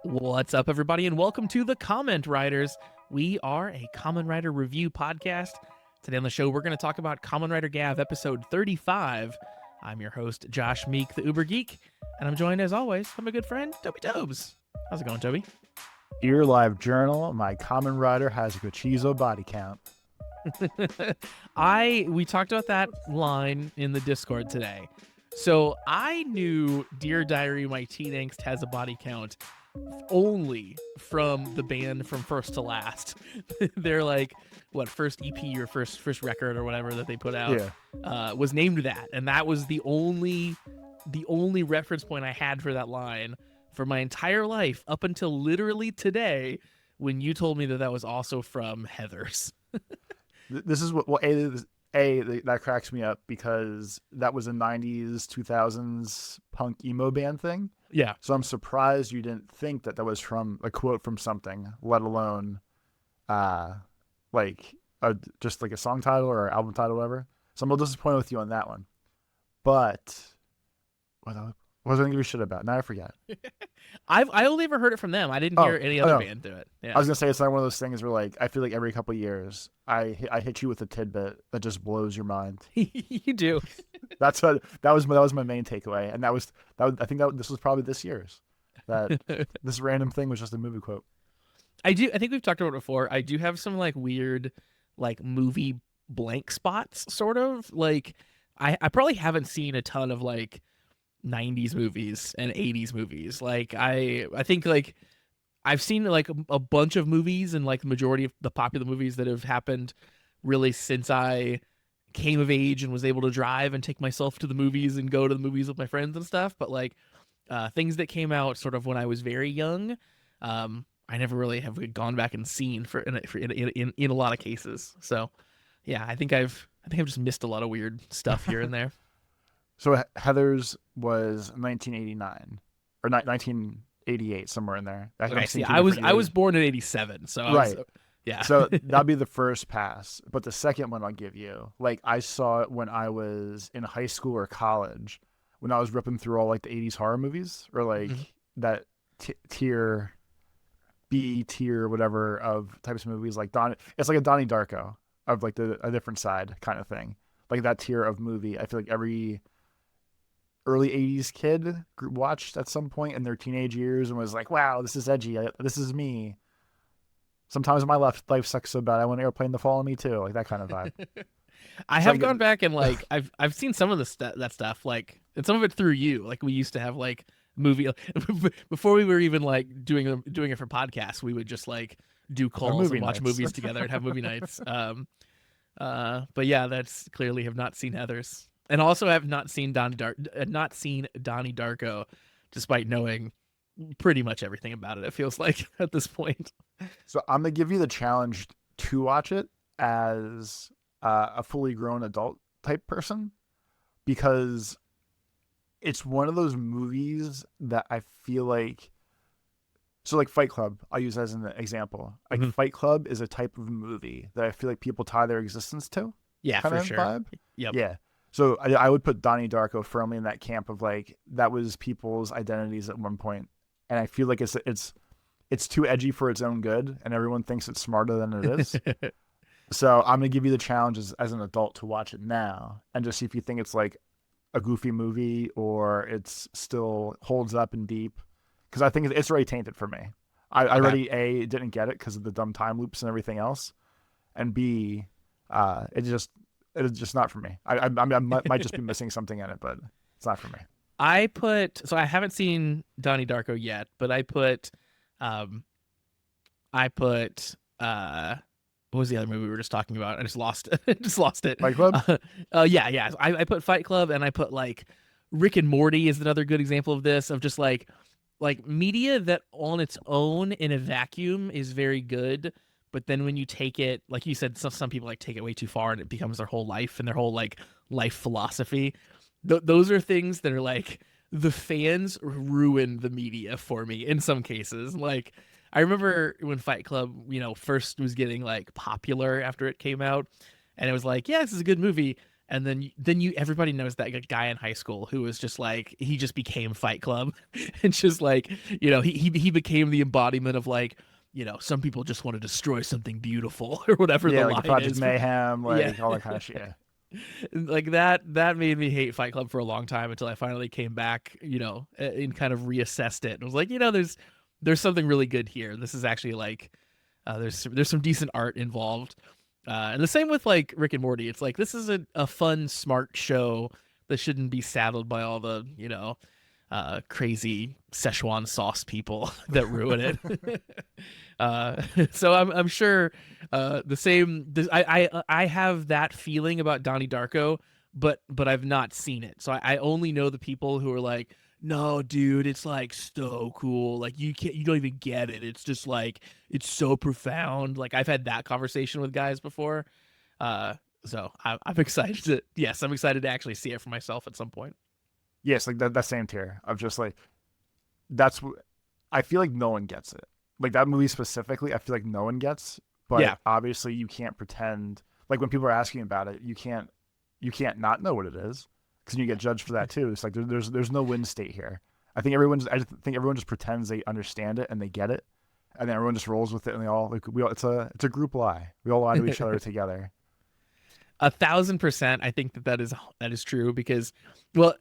What's up, everybody, and welcome to the Comment Writers. We are a Kamen Rider review podcast. Today on the show, we're going to talk about Kamen Rider Gavv episode 35. I'm your host, Josh Meek, the Uber Geek, and I'm joined, as always, by my good friend, Toby Tobes. How's it going, Toby? Dear Live Journal, my Kamen Rider has a Guchizo body count. We talked about that line in the Discord today. So I knew Dear Diary, My Teen Angst has a body count only from the band from First to Last. They're like, what, first EP or first record or whatever that they put out was named that, and that was the only reference point I had for that line for my entire life up until literally today when you told me that was also from Heathers. This is what that cracks me up because that was a 90s 2000s punk emo band thing. Yeah. So I'm surprised you didn't think that was from a quote from something, let alone just like a song title or album title or whatever. So I'm a little disappointed with you on that one. But what was I going to give you shit about? Now I forget. I only ever heard it from them. I didn't hear any other band do it. Yeah. I was gonna say it's not one of those things where like I feel like every couple of years I hit you with a tidbit that just blows your mind. You do. That was my main takeaway, and I think this was probably this year's that this random thing was just a movie quote. I think we've talked about it before. I do have some like weird like movie blank spots, sort of like I probably haven't seen a ton of like 90s movies and 80s movies. Like I think like I've seen like a bunch of movies, and like the majority of the popular movies that have happened really since I came of age and was able to drive and take myself to the movies and go to the movies with my friends and stuff. But like things that came out sort of when I was very young, I never really have gone back and seen in a lot of cases. So yeah, I think I've just missed a lot of weird stuff here and there. So Heathers was 1989 or 1988, somewhere in there. Okay, see, I was born in 87, so right. Yeah. So that'd be the first pass. But the second one I'll give you, like I saw it when I was in high school or college, when I was ripping through all like the 80s horror movies or like that tier, B tier, whatever of types of movies like Donnie. It's like a Donnie Darko of like a different side kind of thing. Like that tier of movie. I feel like every early 80s kid watched at some point in their teenage years and was like, wow, this is edgy. This is me. Sometimes my life sucks so bad I want an airplane to follow me too, like that kind of vibe. I have gone back and like I've seen some of that stuff, like, and some of it through you. Like we used to have like movie before we were even like doing it for podcasts. We would just like do calls and watch movies together and have movie nights. But yeah, that's clearly have not seen Heathers, and also have not seen Donnie Darko, despite knowing pretty much everything about it. It feels like at this point. So I'm gonna give you the challenge to watch it as a fully grown adult type person, because it's one of those movies that I feel like. So like Fight Club, I'll use as an example. Like Fight Club is a type of movie that I feel like people tie their existence to. Yeah, kind for of sure. Vibe. Yep. Yeah. So I would put Donnie Darko firmly in that camp of like that was people's identities at one point, and I feel like it's too edgy for its own good, and everyone thinks it's smarter than it is. So I'm gonna give you the challenge as an adult to watch it now and just see if you think it's like a goofy movie or it's still holds up and deep. Because I think it's already tainted for me. I already A, didn't get it because of the dumb time loops and everything else, and B, it's just not for me. I might just be missing something in it, but it's not for me. I haven't seen Donnie Darko yet, but I put what was the other movie we were just talking about? I just lost it. Fight Club? Yeah. I put Fight Club, and I put like Rick and Morty is another good example of this, of just like media that on its own in a vacuum is very good, but then when you take it, like you said, some people like take it way too far and it becomes their whole life and their whole like life philosophy. Those are things that are like the fans ruin the media for me in some cases. Like I remember when Fight Club, first was getting like popular after it came out, and it was like, yeah, this is a good movie. And then you everybody knows that guy in high school who was just like he just became Fight Club, and just like he became the embodiment of like some people just want to destroy something beautiful or whatever the Yeah, like the line Project is. Mayhem, Yeah, like all that kind of shit. Yeah. like that made me hate Fight Club for a long time until I finally came back, and kind of reassessed it and was like, there's something really good here. This is actually like there's some decent art involved. And the same with like Rick and Morty. It's like this is a fun, smart show that shouldn't be saddled by all the crazy Szechuan sauce people that ruin it. So I'm sure the same. I have that feeling about Donnie Darko, but I've not seen it, so I only know the people who are like, no, dude, it's like so cool. Like you don't even get it. It's just like it's so profound. Like I've had that conversation with guys before. So I'm excited to I'm excited to actually see it for myself at some point. Yes, like that same tier of just like I feel like no one gets it. Like that movie specifically, I feel like no one gets. But Yeah. obviously, you can't pretend like when people are asking about it, you can't not know what it is because you get judged for that too. It's like there's no win state here. I think everyone just pretends they understand it and they get it, and then everyone just rolls with it and they all it's a group lie. We all lie to each other together. 1,000%. I think that is true because, well,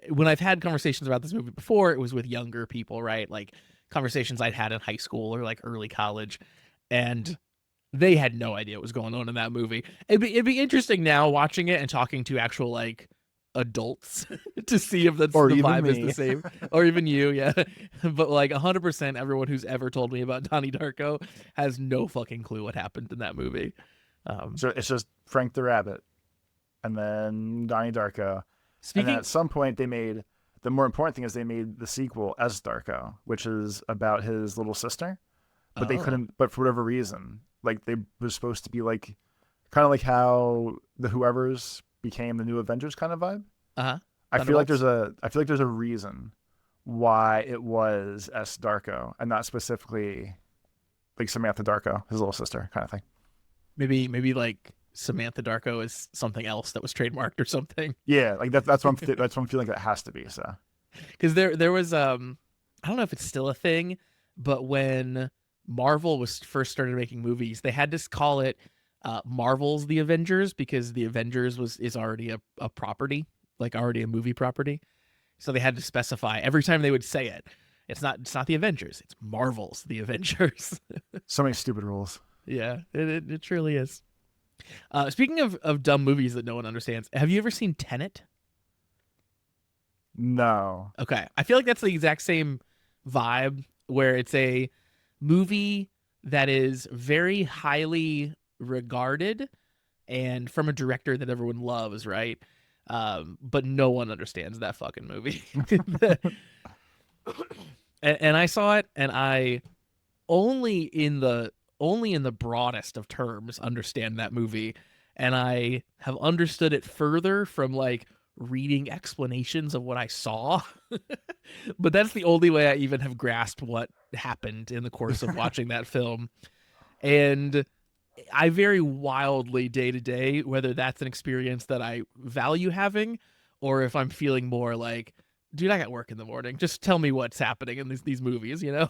when I've had conversations about this movie before, it was with younger people, right? Like conversations I'd had in high school or like early college, and they had no idea what was going on in that movie. It'd be interesting now watching it and talking to actual like adults to see if that's Or the even vibe is me. the same, or even you, yeah. But like 100%, everyone who's ever told me about Donnie Darko has no fucking clue what happened in that movie. So it's just Frank the Rabbit, and then Donnie Darko, and then Speaking, at some point they made the more important thing is they made the sequel as Darko, which is about his little sister, but they oh, couldn't. But for whatever reason, like they was supposed to be like kind of like how the Whoever's became the new Avengers kind of vibe. uh-huh. I feel like Thunderbolts. there's a reason why it was S Darko and not specifically like Samantha Darko, his little sister kind of thing. Maybe like Samantha Darko is something else that was trademarked or something. Yeah, like that's what that's what I'm feeling that has to be. So Because there was I don't know if it's still a thing, but when Marvel was first started making movies, they had to call it Marvel's The Avengers because The Avengers is already a property, like already a movie property. So they had to specify every time they would say it. It's not The Avengers, it's Marvel's The Avengers. so many stupid rules. Yeah, it truly is. Speaking of dumb movies that no one understands, have you ever seen Tenet? No. Okay. I feel like that's the exact same vibe where it's a movie that is very highly regarded and from a director that everyone loves, right? But no one understands that fucking movie. And I saw it and I only in the broadest of terms understand that movie, and I have understood it further from like reading explanations of what I saw. But that's the only way I even have grasped what happened in the course of watching that film. And I very wildly day to day whether that's an experience that I value having or if I'm feeling more like, dude, I got work in the morning. Just tell me what's happening in these movies, you know?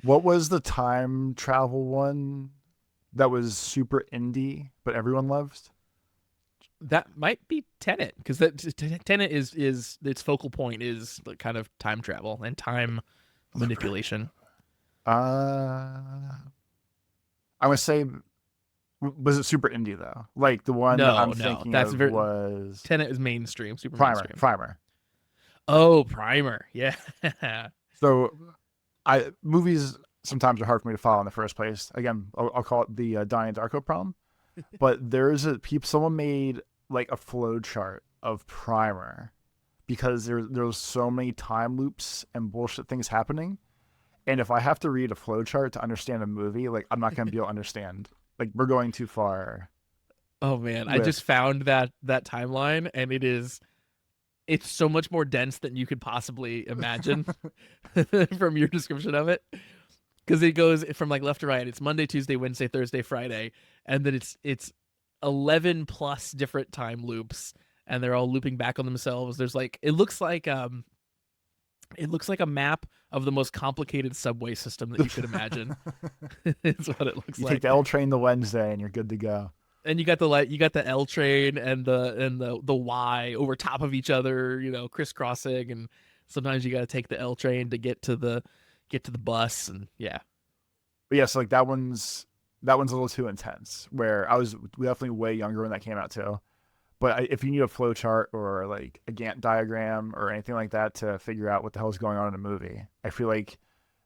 What was the time travel one that was super indie but everyone loves? That might be Tenet because that Tenet is its focal point is the kind of time travel and time manipulation. Uh, I would say, was it super indie though? Like the one that I'm No, thinking that's of very was Tenet is mainstream, super Primer. mainstream. Primer. Oh, Primer, yeah. So, I movies sometimes are hard for me to follow in the first place. Again, I'll call it the Donnie Darko problem. But there is someone made like a flow chart of Primer because there's so many time loops and bullshit things happening. And if I have to read a flow chart to understand a movie, like I'm not gonna be able to understand. Like we're going too far. Oh man, I With just found that timeline and it's so much more dense than you could possibly imagine from your description of it. Because it goes from like left to right. It's Monday, Tuesday, Wednesday, Thursday, Friday, and then it's 11 plus different time loops, and they're all looping back on themselves. There's like it looks like a map of the most complicated subway system that you could imagine. It's what it looks You like. take the L train to Wednesday and you're good to go. And you got the L train and the Y over top of each other, crisscrossing, and sometimes you got to take the L train to get to the bus, and yeah. But yeah, so like that one's a little too intense. Where I was definitely way younger when that came out too. But if you need a flow chart or like a Gantt diagram or anything like that to figure out what the hell is going on in a movie, I feel like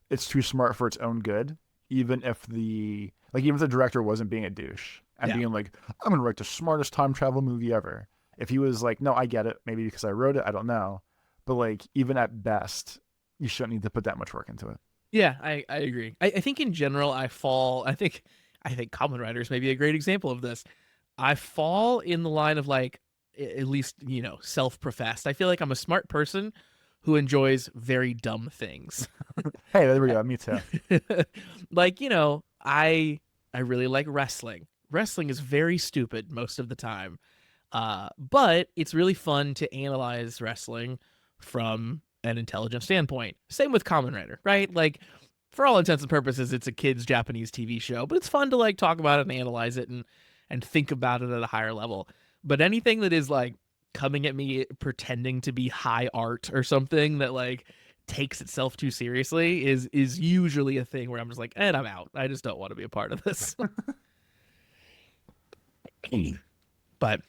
it's too smart for its own good. Even if the director wasn't being a douche and being like, I'm gonna write the smartest time travel movie ever. If he was like, no, I get it, maybe because I wrote it, I don't know. But like, even at best, you shouldn't need to put that much work into it. Yeah, I agree. I think in general I think Kamen Riders may be a great example of this. I fall in the line of like, at least, self-professed. I feel like I'm a smart person who enjoys very dumb things. Hey, there we go. Me too. Like, I really like wrestling. Wrestling is very stupid most of the time. But it's really fun to analyze wrestling from an intelligent standpoint. Same with Kamen Rider, right? Like, for all intents and purposes, it's a kid's Japanese TV show, but it's fun to like talk about it and analyze it and think about it at a higher level. But anything that is like coming at me pretending to be high art or something that like takes itself too seriously is usually a thing where I'm just like, and I'm out. I just don't want to be a part of this. But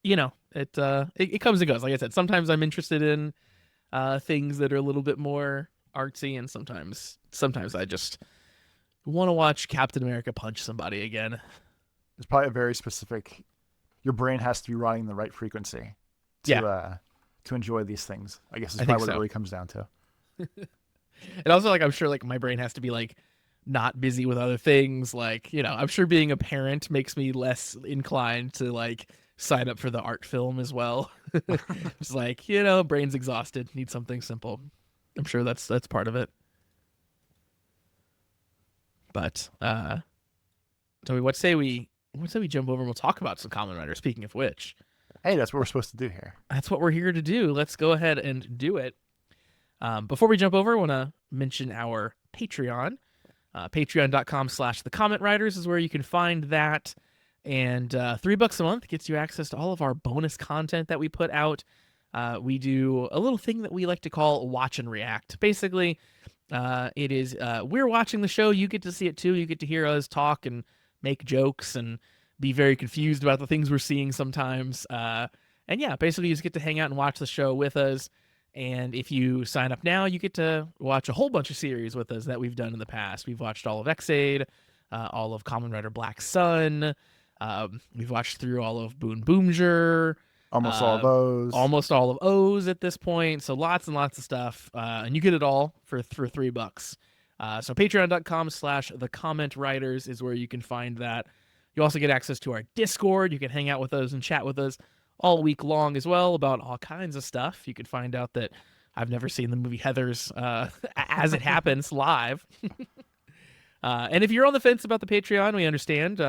it comes and goes. Like I said, sometimes I'm interested in things that are a little bit more artsy, and sometimes I just want to watch Captain America punch somebody again. It's probably a very specific. Your brain has to be running the right frequency to enjoy these things. I guess is probably what it really comes down to. And also, like, I'm sure like my brain has to be like not busy with other things. Like, I'm sure being a parent makes me less inclined to like sign up for the art film as well. It's like, brain's exhausted, need something simple. I'm sure that's part of it. But Toby, what say we jump over and we'll talk about some Kamen Rider, speaking of which. Hey, that's what we're supposed to do here. That's what we're here to do. Let's go ahead and do it. Before we jump over, I want to mention our Patreon. Patreon.com/thecommentwriters is where you can find that. And $3 a month gets you access to all of our bonus content that we put out. We do a little thing that we like to call Watch and React. Basically, it is we're watching the show. You get to see it too. You get to hear us talk and make jokes and be very confused about the things we're seeing sometimes. And yeah, basically you just get to hang out and watch the show with us. And if you sign up now, you get to watch a whole bunch of series with us that we've done in the past. We've watched all of X-Aid, all of Kamen Rider Black Sun. We've watched through all of Boon Boomjer. Almost all of O's. Almost all of O's at this point. So lots and lots of stuff. And you get it all for $3. So patreon.com/thecommentwriters is where you can find that. You also get access to our Discord. You can hang out with us and chat with us all week long as well about all kinds of stuff. You can find out that I've never seen the movie Heathers as it happens live. And if you're on the fence about the Patreon, we understand.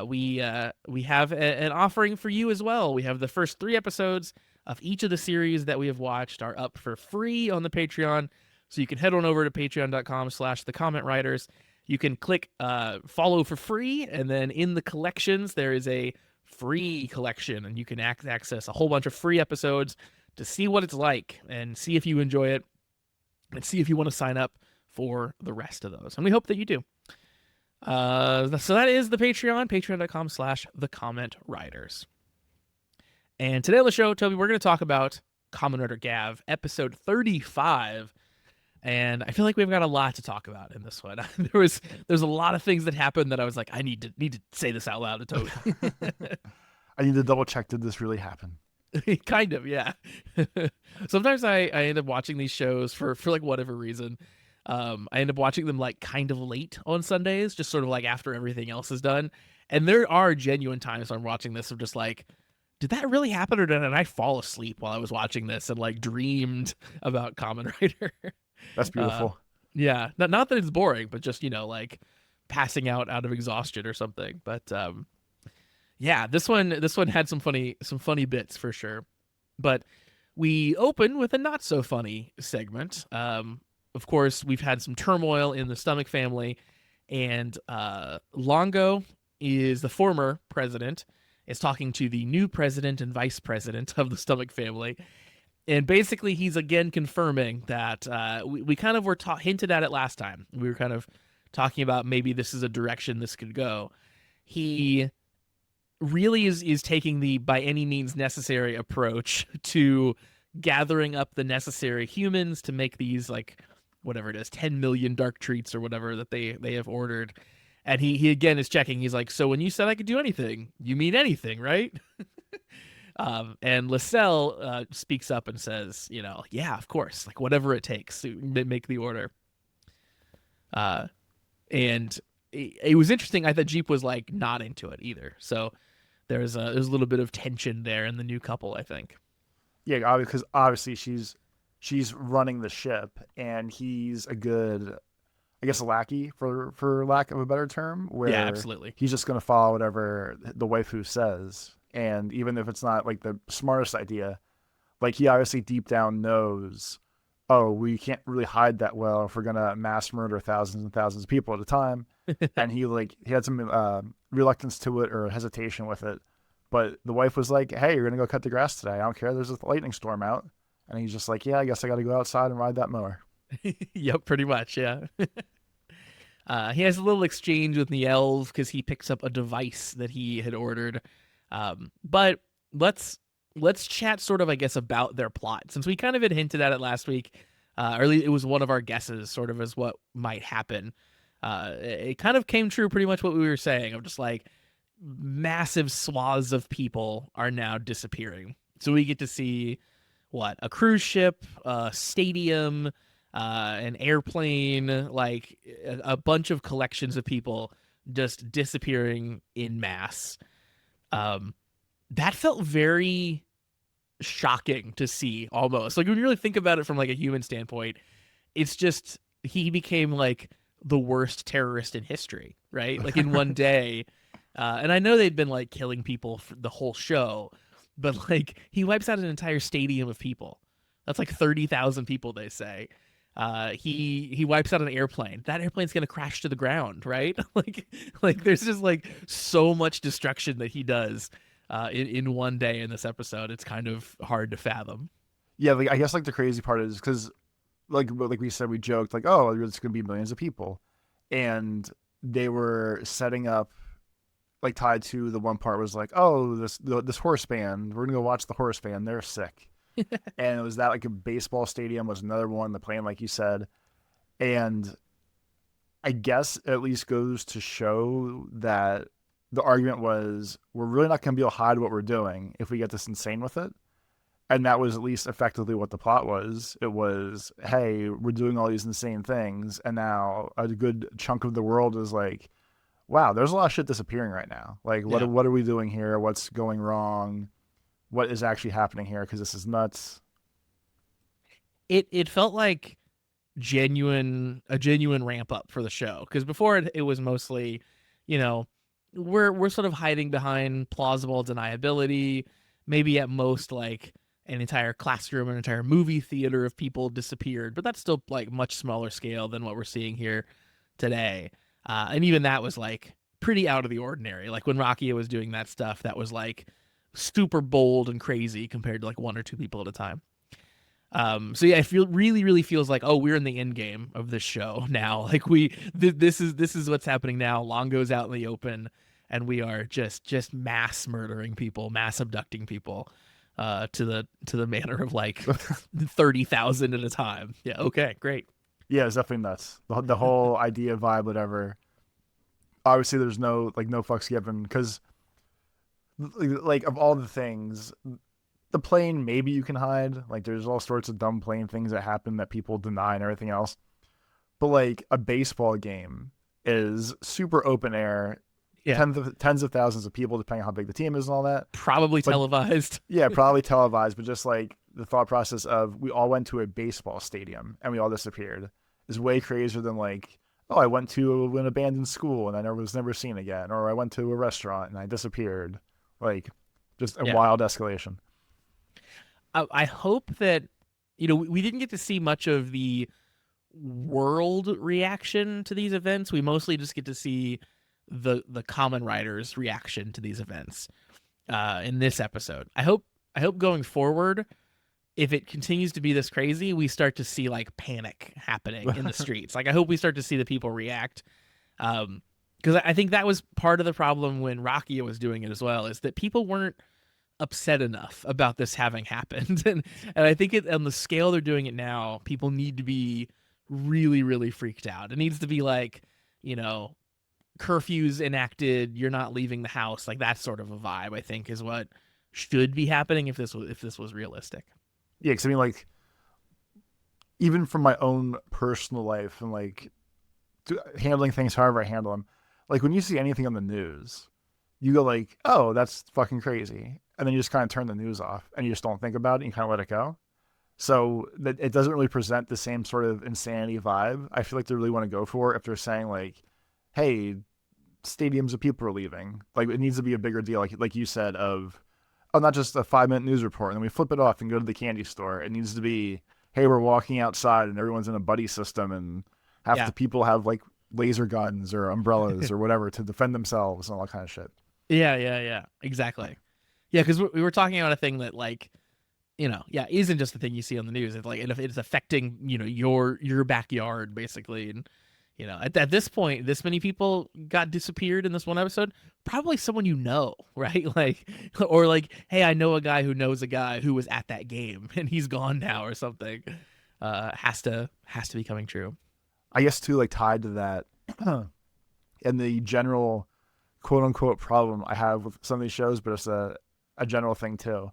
We have an offering for you as well. We have the first 3 episodes of each of the series that we have watched are up for free on the Patreon. So you can head on over to patreon.com/thecommentwriters. You can click follow for free, and then in the collections there is a free collection, and you can access a whole bunch of free episodes to see what it's like and see if you enjoy it and see if you want to sign up for the rest of those. And we hope that you do. So that is the Patreon, patreon.com/thecommentwriters. And today on the show, Toby, we're going to talk about Kamen Rider Gavv, episode 35. And I feel like we've got a lot to talk about in this one. There's a lot of things that happened that I was like, I need to say this out loud to Toby. I need to double check, did this really happen? Kind of, yeah. Sometimes I end up watching these shows for like whatever reason. I end up watching them like kind of late on Sundays, just sort of like after everything else is done. And there are genuine times when I'm watching this of just like, did that really happen, or did I fall asleep while I was watching this and like dreamed about Kamen Rider? That's beautiful. Yeah, not that it's boring, but just like passing out of exhaustion or something. But Yeah, this one had some funny bits for sure. But we open with a not so funny segment. Of course, we've had some turmoil in the Stomach family, and Longo is the former president, is talking to the new president and vice president of the Stomach family. And basically, he's again confirming that we kind of were hinted at it last time. We were kind of talking about maybe this is a direction this could go. He really is taking the by any means necessary approach to gathering up the necessary humans to make these, like, whatever it is, 10 million dark treats or whatever that they have ordered. And he again is checking. He's like, so when you said I could do anything, you mean anything, right? And Lascelles speaks up and says, yeah, of course, like whatever it takes to make the order. And it was interesting. I thought Jeep was like not into it either. So there's a little bit of tension there in the new couple, I think. Yeah, because obviously she's running the ship, and he's a good, I guess, a lackey for lack of a better term, where Yeah, absolutely. he's just going to follow whatever the waifu says. And even if it's not like the smartest idea, like he obviously deep down knows, oh, we can't really hide that well if we're going to mass murder thousands and thousands of people at a time. And he had some reluctance to it or hesitation with it. But the wife was like, hey, you're going to go cut the grass today. I don't care. There's a lightning storm out. And he's just like, yeah, I guess I got to go outside and ride that mower. Yep, pretty much, yeah. He has a little exchange with the elves because he picks up a device that he had ordered. But let's chat sort of, I guess, about their plot, since we kind of had hinted at it last week. Or at least it was one of our guesses, sort of, as what might happen. It kind of came true, pretty much what we were saying, of just like massive swaths of people are now disappearing. So we get to see a cruise ship, a stadium, an airplane, like a bunch of collections of people just disappearing in mass. That felt very shocking to see, almost. Like, when you really think about it from like a human standpoint, it's just, he became like the worst terrorist in history, right? Like, in one day. And I know they'd been like killing people for the whole show, but like he wipes out an entire stadium of people. That's like 30,000 people, they say. He wipes out an airplane. That airplane's gonna crash to the ground, right? like there's just like so much destruction that he does in one day in this episode. It's kind of hard to fathom. Yeah, like I guess like the crazy part is because like we said, we joked like, oh, it's gonna be millions of people, and they were setting up, like, tied to the one part was like, oh, this horse band, we're gonna go watch the horse band, they're sick. And it was that, like, a baseball stadium was another one, the plane, like you said. And I guess it at least goes to show that the argument was, we're really not gonna be able to hide what we're doing if we get this insane with it. And that was at least effectively what the plot was. It was, hey, we're doing all these insane things, and now a good chunk of the world is like, wow, there's a lot of shit disappearing right now. Like, what are we doing here? What's going wrong? What is actually happening here? Because this is nuts. It felt like a genuine ramp up for the show, because before it was mostly, we're sort of hiding behind plausible deniability. Maybe at most like an entire classroom, an entire movie theater of people disappeared, but that's still like much smaller scale than what we're seeing here today. And even that was like pretty out of the ordinary. Like when Rakia was doing that stuff, that was like super bold and crazy compared to like one or two people at a time. So yeah, I feel really feels like, oh, we're in the end game of this show now. Like this is what's happening now. Longo's out in the open, and we are just mass murdering people, mass abducting people, to the manner of like 30,000 at a time. Yeah. Okay. Great. Yeah, it's definitely nuts. The whole idea, vibe, whatever. Obviously, there's no fucks given, because like of all the things, the plane, maybe you can hide. Like, there's all sorts of dumb plane things that happen that people deny and everything else. But like a baseball game is super open air. Yeah. Tens of thousands of people, depending on how big the team is and all that. Probably televised. Yeah, probably televised. But just like the thought process of we all went to a baseball stadium and we all disappeared is way crazier than like, oh, I went to an abandoned school and I was never seen again, or I went to a restaurant and I disappeared. Like, just a Yeah. wild escalation. I hope that, we didn't get to see much of the world reaction to these events. We mostly just get to see the common writers' reaction to these events in this episode. I hope going forward, if it continues to be this crazy, we start to see like panic happening in the streets. Like I hope we start to see the people react. Because I think that was part of the problem when Rakia was doing it as well, is that people weren't upset enough about this having happened. And I think on the scale they're doing it now, people need to be really, really freaked out. It needs to be like, curfews enacted, you're not leaving the house, like that sort of a vibe, I think, is what should be happening if this was realistic. Yeah, because I mean, like, even from my own personal life and like handling things however I handle them, like when you see anything on the news, you go like, oh, that's fucking crazy. And then you just kind of turn the news off and you just don't think about it and you kind of let it go. So that it doesn't really present the same sort of insanity vibe I feel like they really want to go for if they're saying like, hey, stadiums of people are leaving. Like it needs to be a bigger deal. Like you said of, oh, not just a 5-minute news report. And then we flip it off and go to the candy store. It needs to be, hey, we're walking outside and everyone's in a buddy system and half the people have like laser guns or umbrellas or whatever to defend themselves and all that kind of shit. Yeah, exactly. Yeah, because we were talking about a thing that like, isn't just the thing you see on the news. It's like it's affecting your backyard basically, and at this point, this many people got disappeared in this one episode. Probably someone right? Like, or like, hey, I know a guy who knows a guy who was at that game and he's gone now or something. Has to be coming true. I guess too, like tied to that, and the general quote unquote problem I have with some of these shows, but it's a general thing too.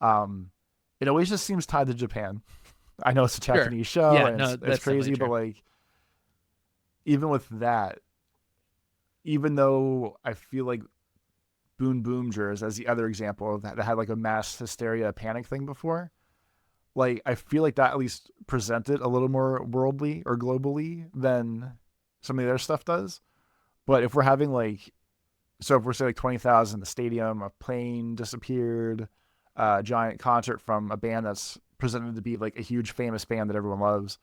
It always just seems tied to Japan. I know it's a Japanese show Yeah, and no, it's that's crazy, definitely but like even with that, even though I feel like Boon Boomgers as the other example of that had like a mass hysteria panic thing before, like I feel like that at least presented a little more worldly or globally than some of the other stuff does. But if we're having like, so if we're saying like 20,000 in the stadium, a plane disappeared, a giant concert from a band that's presented to be like a huge famous band that everyone loves,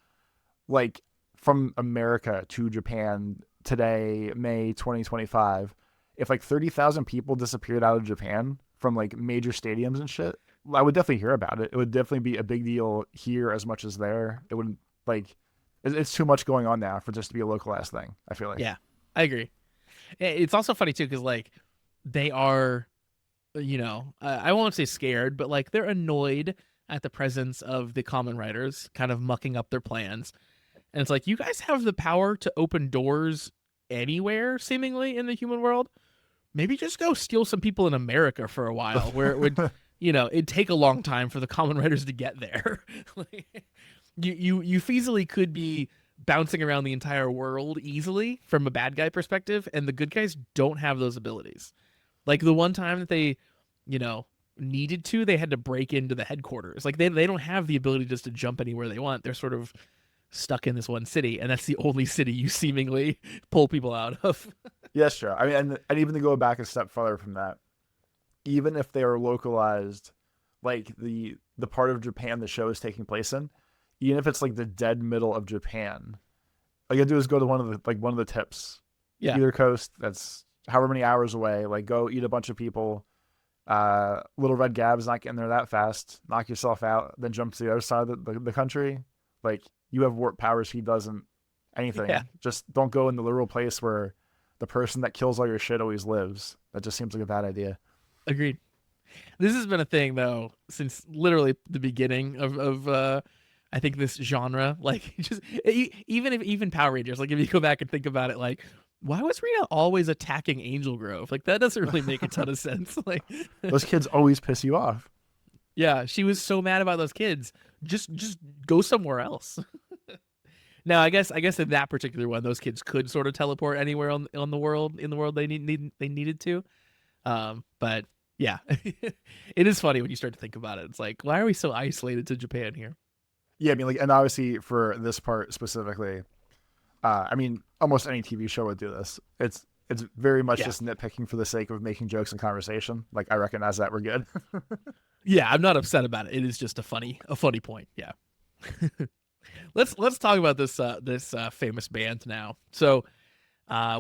like from America to Japan today, May 2025, if like 30,000 people disappeared out of Japan from like major stadiums and shit, I would definitely hear about it. It would definitely be a big deal here as much as there. It wouldn't like, it's too much going on now for just to be a localized thing, I feel like. Yeah, I agree. It's also funny too because like they are, I won't say scared, but like they're annoyed at the presence of the common writers kind of mucking up their plans. And it's like, you guys have the power to open doors anywhere seemingly in the human world. Maybe just go steal some people in America for a while where it would, it'd take a long time for the common writers to get there. Like, you feasibly could be bouncing around the entire world easily from a bad guy perspective, and the good guys don't have those abilities. Like the one time that they, needed to, they had to break into the headquarters. Like they don't have the ability just to jump anywhere they want. They're sort of stuck in this one city, and that's the only city you seemingly pull people out of. Yes, sure. I mean, and even to go back a step further from that, even if they are localized, like the part of Japan the show is taking place in, even if it's like the dead middle of Japan, all you gotta do is go to one of the tips, either coast that's however many hours away. Like go eat a bunch of people. Little Red Gav's not getting there that fast. Knock yourself out, then jump to the other side of the country. Like you have warp powers, he doesn't. Anything. Yeah. Just don't go in the literal place where the person that kills all your shit always lives. That just seems like a bad idea. Agreed. This has been a thing though since literally the beginning of I think this genre. Like just even Power Rangers. Like if you go back and think about it, like why was Rita always attacking Angel Grove? Like that doesn't really make a ton of sense. Like those kids always piss you off. Yeah, she was so mad about those kids. Just go somewhere else. Now, I guess in that particular one, those kids could sort of teleport anywhere on the world they needed to. But yeah, it is funny when you start to think about it. It's like, why are we so isolated to Japan here? Yeah, I mean, like, and obviously for this part specifically, I mean, almost any TV show would do this. It's very much Yeah. just nitpicking for the sake of making jokes and conversation. Like I recognize that we're good. Yeah, I'm not upset about it. It is just a funny point. Yeah. Let's talk about this famous band now. So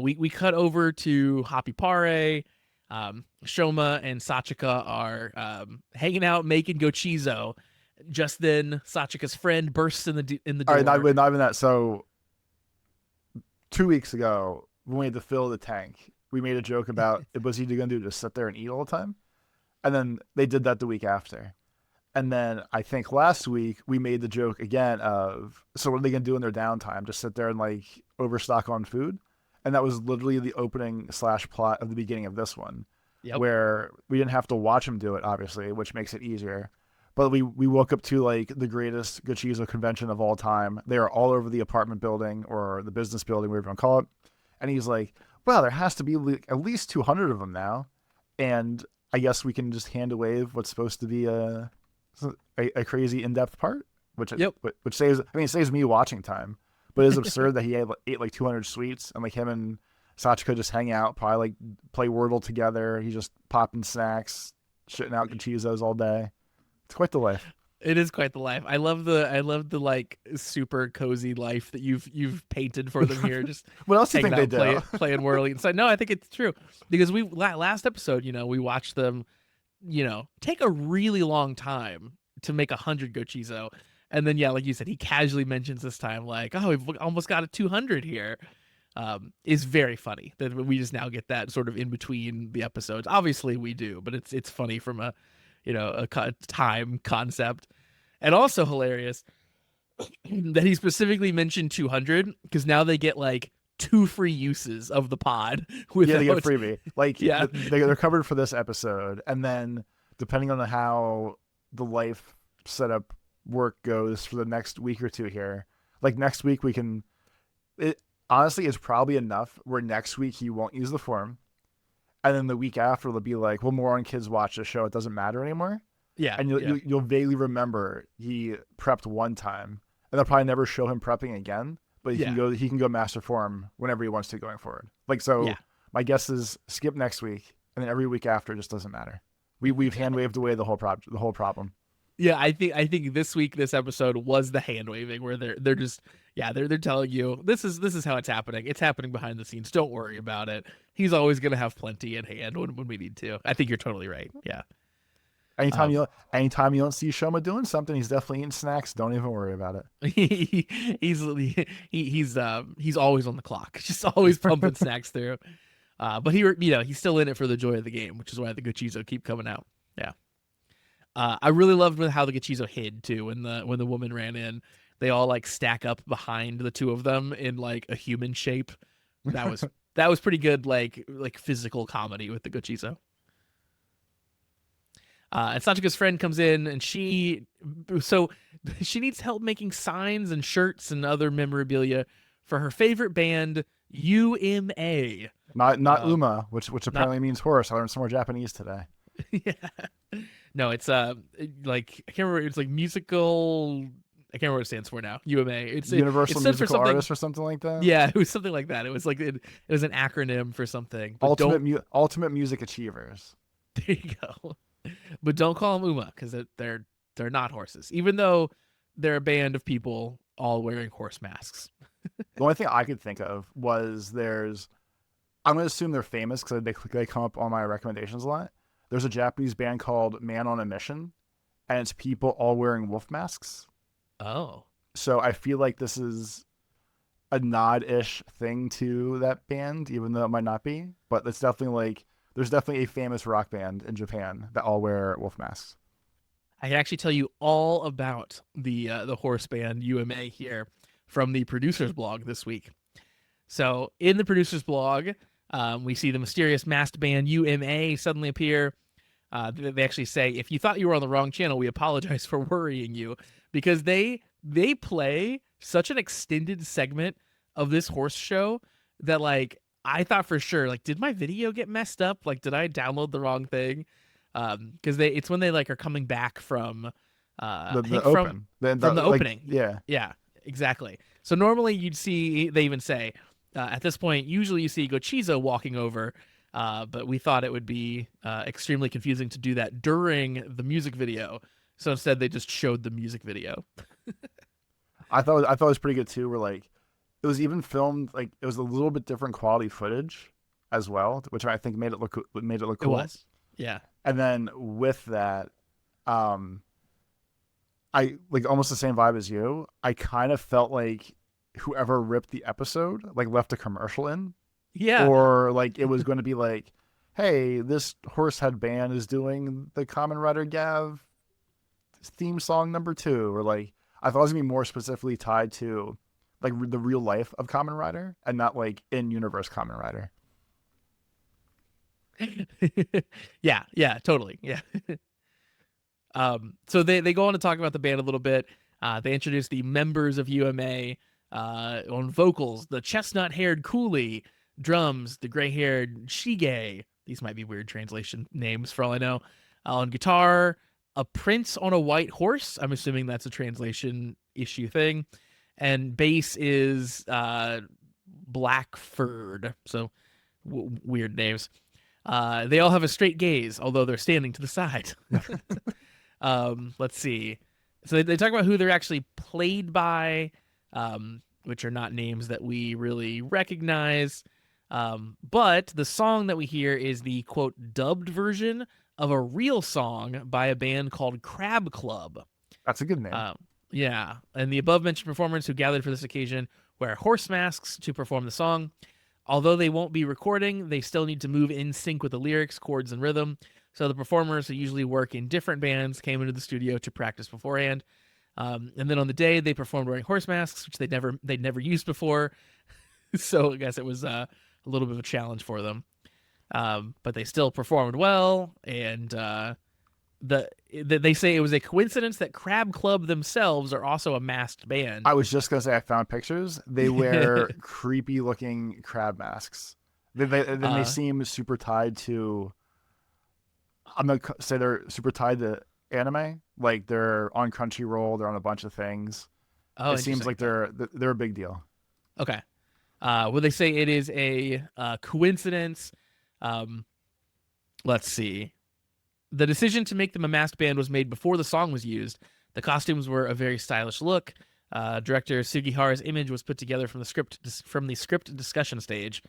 we cut over to Happy Pare. Shoma and Sachika are hanging out making gochizo. Just then, Sachika's friend bursts in the All right, door. not even that. So 2 weeks ago, when we had to fill the tank, we made a joke about was he going to do just sit there and eat all the time? And then they did that the week after. And then I think last week we made the joke again of, so what are they going to do in their downtime? Just sit there and like overstock on food? And that was literally the opening / plot of the beginning of this one, Yep. where we didn't have to watch them do it, obviously, which makes it easier. But we woke up to like the greatest Gochizo convention of all time. They are all over the apartment building or the business building, whatever you want to call it. And he's like, well, there has to be at least 200 of them now. And I guess we can just hand wave what's supposed to be a crazy in-depth part, which saves, I mean, it saves me watching time, but it's absurd that he ate like 200 sweets and like him and Sachika just hang out, probably like play Wordle together. He's just popping snacks, shitting out Gochizos all day. It's quite the life. It is quite the life. I love the like super cozy life that you've painted for them here. Just what else do you think they do? Playing Whirly inside. No, I think it's true because we last episode, we watched them, take a really long time to make 100 Gochizo, and then like you said, he casually mentions this time like, oh, we've almost got a 200 here. Is very funny that we just now get that sort of in between the episodes. Obviously, we do, but it's funny from a time concept, and also hilarious that he specifically mentioned 200 because now they get like 2 free uses of the pod. They get a freebie. Like, yeah, they're covered for this episode, and then depending on how the life setup work goes for the next week or two here, like next week we can. It honestly is probably enough where next week he won't use the form. And then the week after, they'll be like, well, more on Kids Watch the show. It doesn't matter anymore. Yeah. And you'll vaguely remember he prepped one time. And they'll probably never show him prepping again. But he can go master form whenever he wants to going forward. Like, so my guess is skip next week. And then every week after just doesn't matter. We've hand waved away the whole problem. Yeah, I think this episode was the hand waving where they're just they're telling you this is how it's happening. It's happening behind the scenes. Don't worry about it. He's always gonna have plenty in hand when we need to. I think you're totally right. Yeah. Anytime you don't see Shoma doing something, he's definitely eating snacks. Don't even worry about it. He's always on the clock. Just always pumping snacks through. But he's still in it for the joy of the game, which is why the Gochizo keep coming out. Yeah. I really loved how the Gochizo hid too when the woman ran in. They all like stack up behind the two of them in like a human shape. That was pretty good, like physical comedy with the Gochizo. And Sachika's friend comes in and she needs help making signs and shirts and other memorabilia for her favorite band, UMA. Not Uma, which apparently means horse. I learned some more Japanese today. Yeah. No, it's like I can't remember. It's like musical. I can't remember what it stands for now. UMA. It's Universal Musical Artist or something like that. Yeah, it was something like that. It was like it was an acronym for something. Ultimate Music Achievers. There you go. But don't call them Uma because they're not horses, even though they're a band of people all wearing horse masks. The only thing I could think of was I'm going to assume they're famous because they come up on my recommendations a lot. There's a Japanese band called Man on a Mission, and it's people all wearing wolf masks. Oh. So I feel like this is a nod-ish thing to that band, even though it might not be. But it's definitely there's definitely a famous rock band in Japan that all wear wolf masks. I can actually tell you all about the horse band UMA here from the producer's blog this week. So in the producer's blog, we see the mysterious masked band UMA suddenly appear. They actually say, if you thought you were on the wrong channel, we apologize for worrying you, because they play such an extended segment of this horse show that like I thought for sure, like, did my video get messed up? Like, did I download the wrong thing? Because it's when they like are coming back from the opening. Yeah, exactly. So normally you'd see, they even say, at this point, usually you see Gochizo walking over, but we thought it would be extremely confusing to do that during the music video. So instead, they just showed the music video. I thought it was pretty good too. Where like it was even filmed like it was a little bit different quality footage as well, which I think made it look cool. It was, yeah. And then with that, I like almost the same vibe as you. I kind of felt like whoever ripped the episode like left a commercial in, Yeah. or like it was going to be like, hey, this Horsehead band is doing the Kamen Rider Gavv theme song number 2, or like I thought it was gonna be more specifically tied to like the real life of Kamen Rider and not like in universe Kamen Rider. Yeah, totally. Yeah. So they go on to talk about the band a little bit. They introduce the members of UMA on vocals, the chestnut-haired Coolie, drums, the gray-haired Shige. These might be weird translation names for all I know. On guitar, a prince on a white horse. I'm assuming that's a translation issue thing. And bass is black furred. So weird names. They all have a straight gaze, although they're standing to the side. Let's see. So they talk about who they're actually played by, which are not names that we really recognize. But the song that we hear is the, quote, dubbed version of a real song by a band called Crab Club. That's a good name. Yeah. And the above-mentioned performers who gathered for this occasion wear horse masks to perform the song. Although they won't be recording, they still need to move in sync with the lyrics, chords, and rhythm. So the performers, who usually work in different bands, came into the studio to practice beforehand. And then on the day, they performed wearing horse masks, which they'd never used before. So I guess it was a little bit of a challenge for them. But they still performed well, and they say it was a coincidence that Crab Club themselves are also a masked band. I was just gonna say I found pictures. They wear creepy looking crab masks. They seem super tied to. I'm gonna say they're super tied to anime. Like they're on Crunchyroll. They're on a bunch of things. Oh, it seems like they're a big deal. Okay. Well, they say it is a coincidence. Let's see. The decision to make them a masked band was made before the song was used. The costumes were a very stylish look. Director Sugihara's image was put together from the script discussion stage.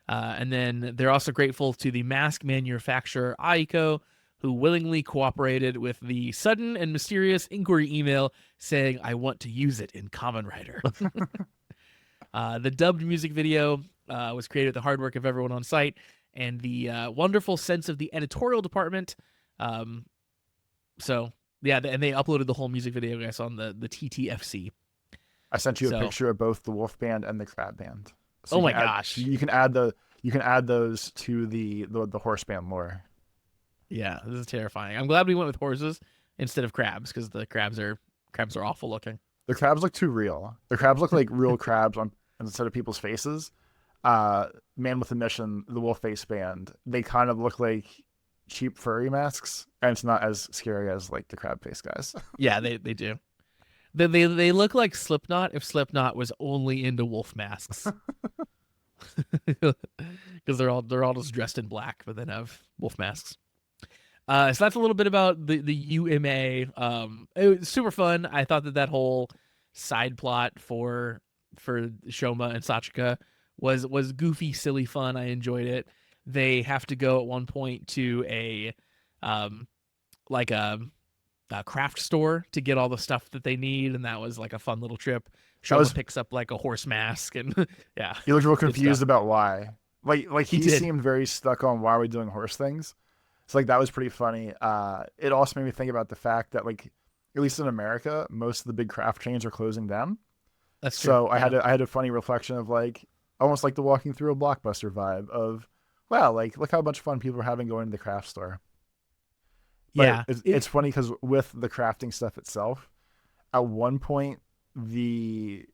And then they're also grateful to the mask manufacturer Aiko, who willingly cooperated with the sudden and mysterious inquiry email saying, "I want to use it in Kamen Rider." The dubbed music video was created with the hard work of everyone on site and the wonderful sense of the editorial department. So yeah, and they uploaded the whole music video, guys, on the TTFC. I sent you a picture of both the Wolf Band and the Crab Band. So my gosh! You can add those to the horse band lore. Yeah, this is terrifying. I'm glad we went with horses instead of crabs, because the crabs are awful looking. The crabs look too real. The crabs look like real crabs instead of people's faces. Man with a Mission, the Wolf Face Band, they kind of look like cheap furry masks, and it's not as scary as like the crab face guys. Yeah, they do. They look like Slipknot if Slipknot was only into wolf masks. Because they're all just dressed in black, but then have wolf masks. So that's a little bit about the UMA. It was super fun. I thought that whole side plot for Shoma and Sachika was goofy, silly fun. I enjoyed it. They have to go at one point to a craft store to get all the stuff that they need, and that was like a fun little trip. Shoma picks up like a horse mask, and yeah, he looked real confused about why. Like he seemed very stuck on why are we doing horse things. So like that was pretty funny. It also made me think about the fact that like at least in America, most of the big craft chains are closing down. That's true. So I had a funny reflection of like almost like the walking through a Blockbuster vibe of, wow, like look how much fun people are having going to the craft store. But yeah, it's funny because with the crafting stuff itself, at one point the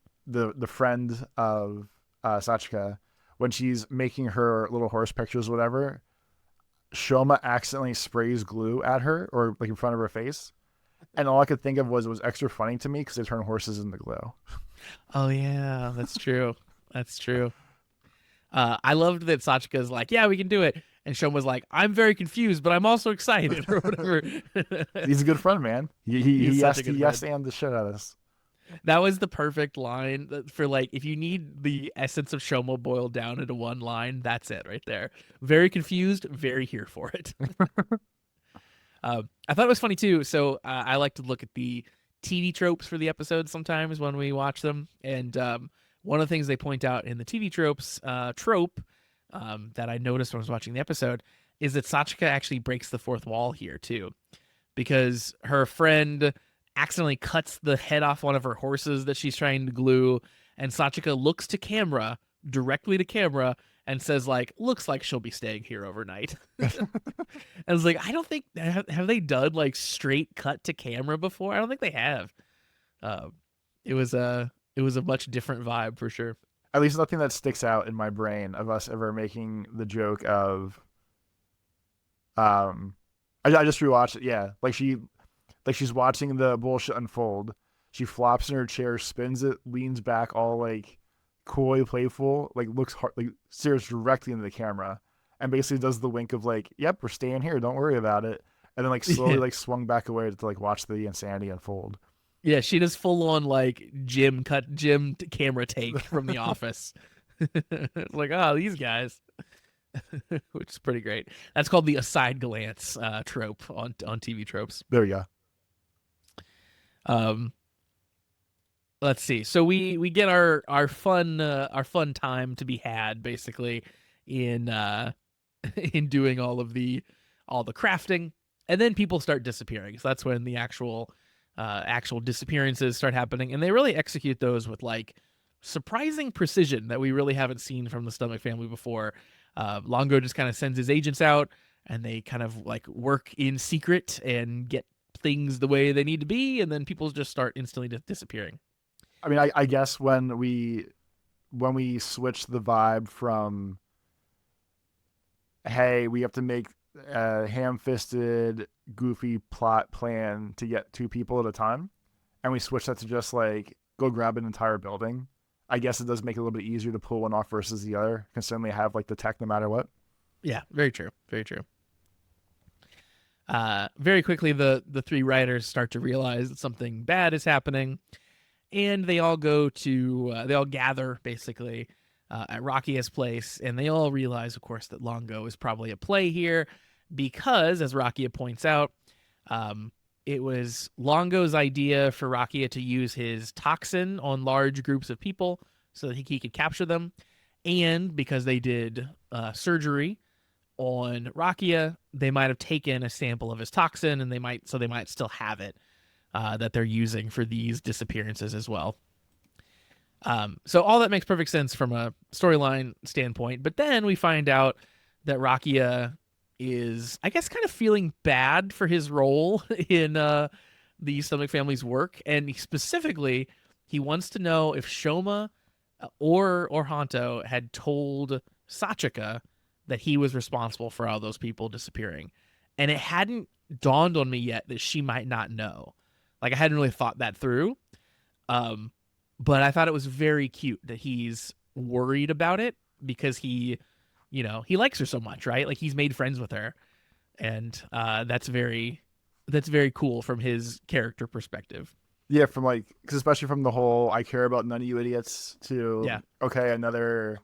friend of Sachika, when she's making her little horse pictures, whatever, Shoma accidentally sprays glue at her or like in front of her face, and all I could think of was it was extra funny to me because they turn horses into glue. Oh yeah, that's true. That's true. I loved that Sachika's like, yeah, we can do it. And Shom was like, I'm very confused, but I'm also excited or whatever. He's a good friend, man. He He's such a yes, good yes, friend. and the shit out of this. That was the perfect line for like, if you need the essence of Shoma boiled down into one line, that's it right there. Very confused, very here for it. I thought it was funny too. So I like to look at the TV tropes for the episodes sometimes when we watch them, and one of the things they point out in the TV tropes trope that I noticed when I was watching the episode is that Sachika actually breaks the fourth wall here too, because her friend accidentally cuts the head off one of her horses that she's trying to glue, and Sachika looks to camera, directly to camera, and says like, looks like she'll be staying here overnight. I was like, I don't think have they done like straight cut to camera before? I don't think they have. Uh, it was a much different vibe for sure. At least nothing that sticks out in my brain of us ever making the joke of um I just rewatched it, yeah. Like she's watching the bullshit unfold. She flops in her chair, spins it, leans back all like coy, playful, like looks hard, like stares directly into the camera and basically does the wink of like, yep, we're staying here, don't worry about it. And then like slowly Yeah, like swung back away to like watch the insanity unfold. yeah, she does full on like Jim camera take from The Office. It's like, oh, these guys, which is pretty great. That's called the aside glance trope on TV tropes. There we go. Um, let's see. So we get our fun time to be had basically in in doing all the crafting, and then people start disappearing. So that's when the actual disappearances start happening, and they really execute those with like surprising precision that we really haven't seen from the Stomach family before. Longo just kind of sends his agents out, and they kind of like work in secret and get things the way they need to be, and then people just start instantly disappearing. I mean, I guess when we switch the vibe from hey, we have to make a ham-fisted, goofy plot plan to get two people at a time, and we switch that to just like go grab an entire building. I guess it does make it a little bit easier to pull one off versus the other, considering they have like the tech no matter what. Yeah, very true, very true. Very quickly, the three writers start to realize that something bad is happening, and they all gather basically at Rakia's place, and they all realize, of course, that Longo is probably at play here, because, as Rakia points out, it was Longo's idea for Rakia to use his toxin on large groups of people so that he could capture them, and because they did surgery on Rakia, they might have taken a sample of his toxin, and they might still have it that they're using for these disappearances as well. So all that makes perfect sense from a storyline standpoint. But then we find out that Rakia is, I guess, kind of feeling bad for his role in the Stomach family's work, and specifically, he wants to know if Shoma or Hanto had told Sachika that he was responsible for all those people disappearing, and it hadn't dawned on me yet that she might not know. Like I hadn't really thought that through. But I thought it was very cute that he's worried about it because he likes her so much, right? Like he's made friends with her, and that's very cool from his character perspective. Yeah, from like, cause especially from the whole "I care about none of you idiots" to Yeah, okay, another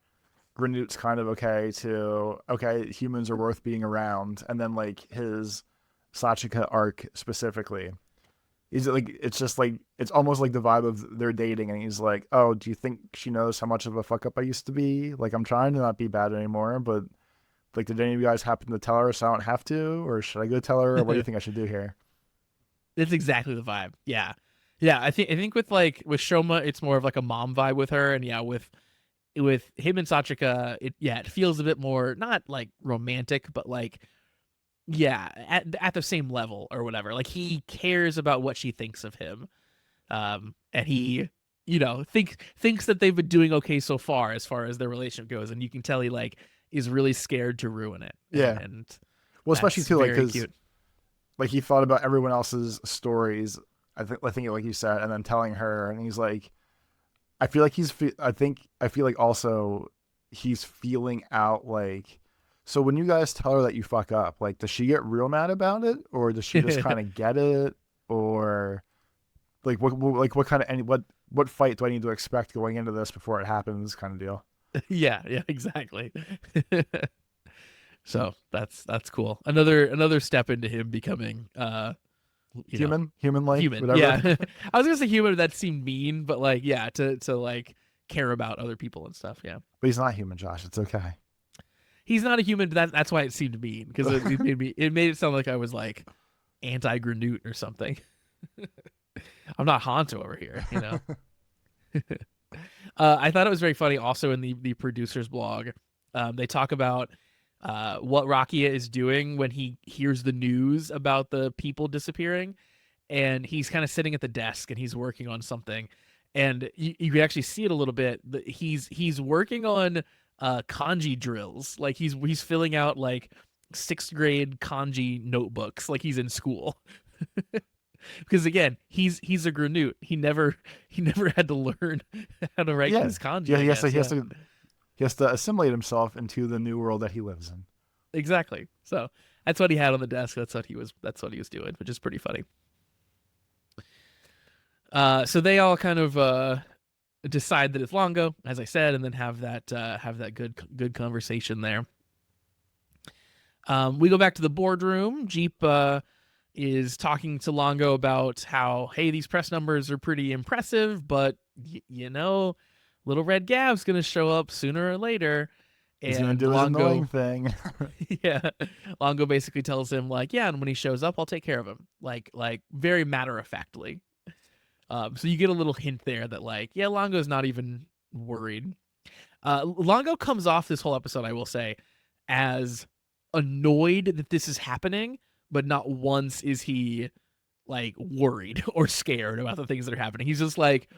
Granut's kind of okay to okay, humans are worth being around, and then like his Sachika arc specifically. He's like, it's just like, it's almost like the vibe of they're dating, and he's like, oh, do you think she knows how much of a fuck up I used to be? Like, I'm trying to not be bad anymore, but like, did any of you guys happen to tell her so I don't have to, or should I go tell her, or what do you think I should do here? it's exactly the vibe. Yeah, yeah. I think with Shoma, it's more of like a mom vibe with her, and yeah, with him and Sachika, it feels a bit more not like romantic, but like yeah, at the same level or whatever. Like he cares about what she thinks of him, and he thinks that they've been doing okay so far as their relationship goes, and you can tell he like is really scared to ruin it. Yeah, And well, especially that's too, like, very because cute. like he thought about everyone else's stories. I think like you said, and then telling her, and he's like, I feel like I feel like also he's feeling out like. So when you guys tell her that you fuck up, like, does she get real mad about it, or does she just kind of get it, or like what kind of what fight do I need to expect going into this before it happens, kind of deal? Yeah, exactly. So that's cool. Another step into him becoming Human like human. whatever. Yeah. I was gonna say human, that seemed mean, but like, yeah, to like care about other people and stuff. Yeah. But he's not human, Josh. It's okay. He's not a human, but that's why it seemed mean, because it made it sound like I was like anti Granute or something. I'm not Hanzo over here. I thought it was very funny also in the producer's blog. They talk about what Rakia is doing when he hears the news about the people disappearing, and he's kind of sitting at the desk and he's working on something, and you can actually see it a little bit. He's working on kanji drills, like he's filling out like sixth grade kanji notebooks, like he's in school. Because again, he's a Granute. He never had to learn how to write Yeah, his kanji. yeah. I guess. Yeah, He has to assimilate himself into the new world that he lives in. exactly. So that's what he had on the desk. That's what he was doing, which is pretty funny. So they all kind of decide that it's Longo, as I said, and then have that good conversation there. We go back to the boardroom. Jeep is talking to Longo about how, hey, these press numbers are pretty impressive, but little red Gav's gonna show up sooner or later. He's gonna And do his annoying thing. yeah, Longo basically tells him like, yeah, and when he shows up, I'll take care of him, like very matter of factly. So you get a little hint there that like, yeah, Longo's not even worried. Longo comes off this whole episode, I will say, as annoyed that this is happening, but not once is he like worried or scared about the things that are happening. He's just like,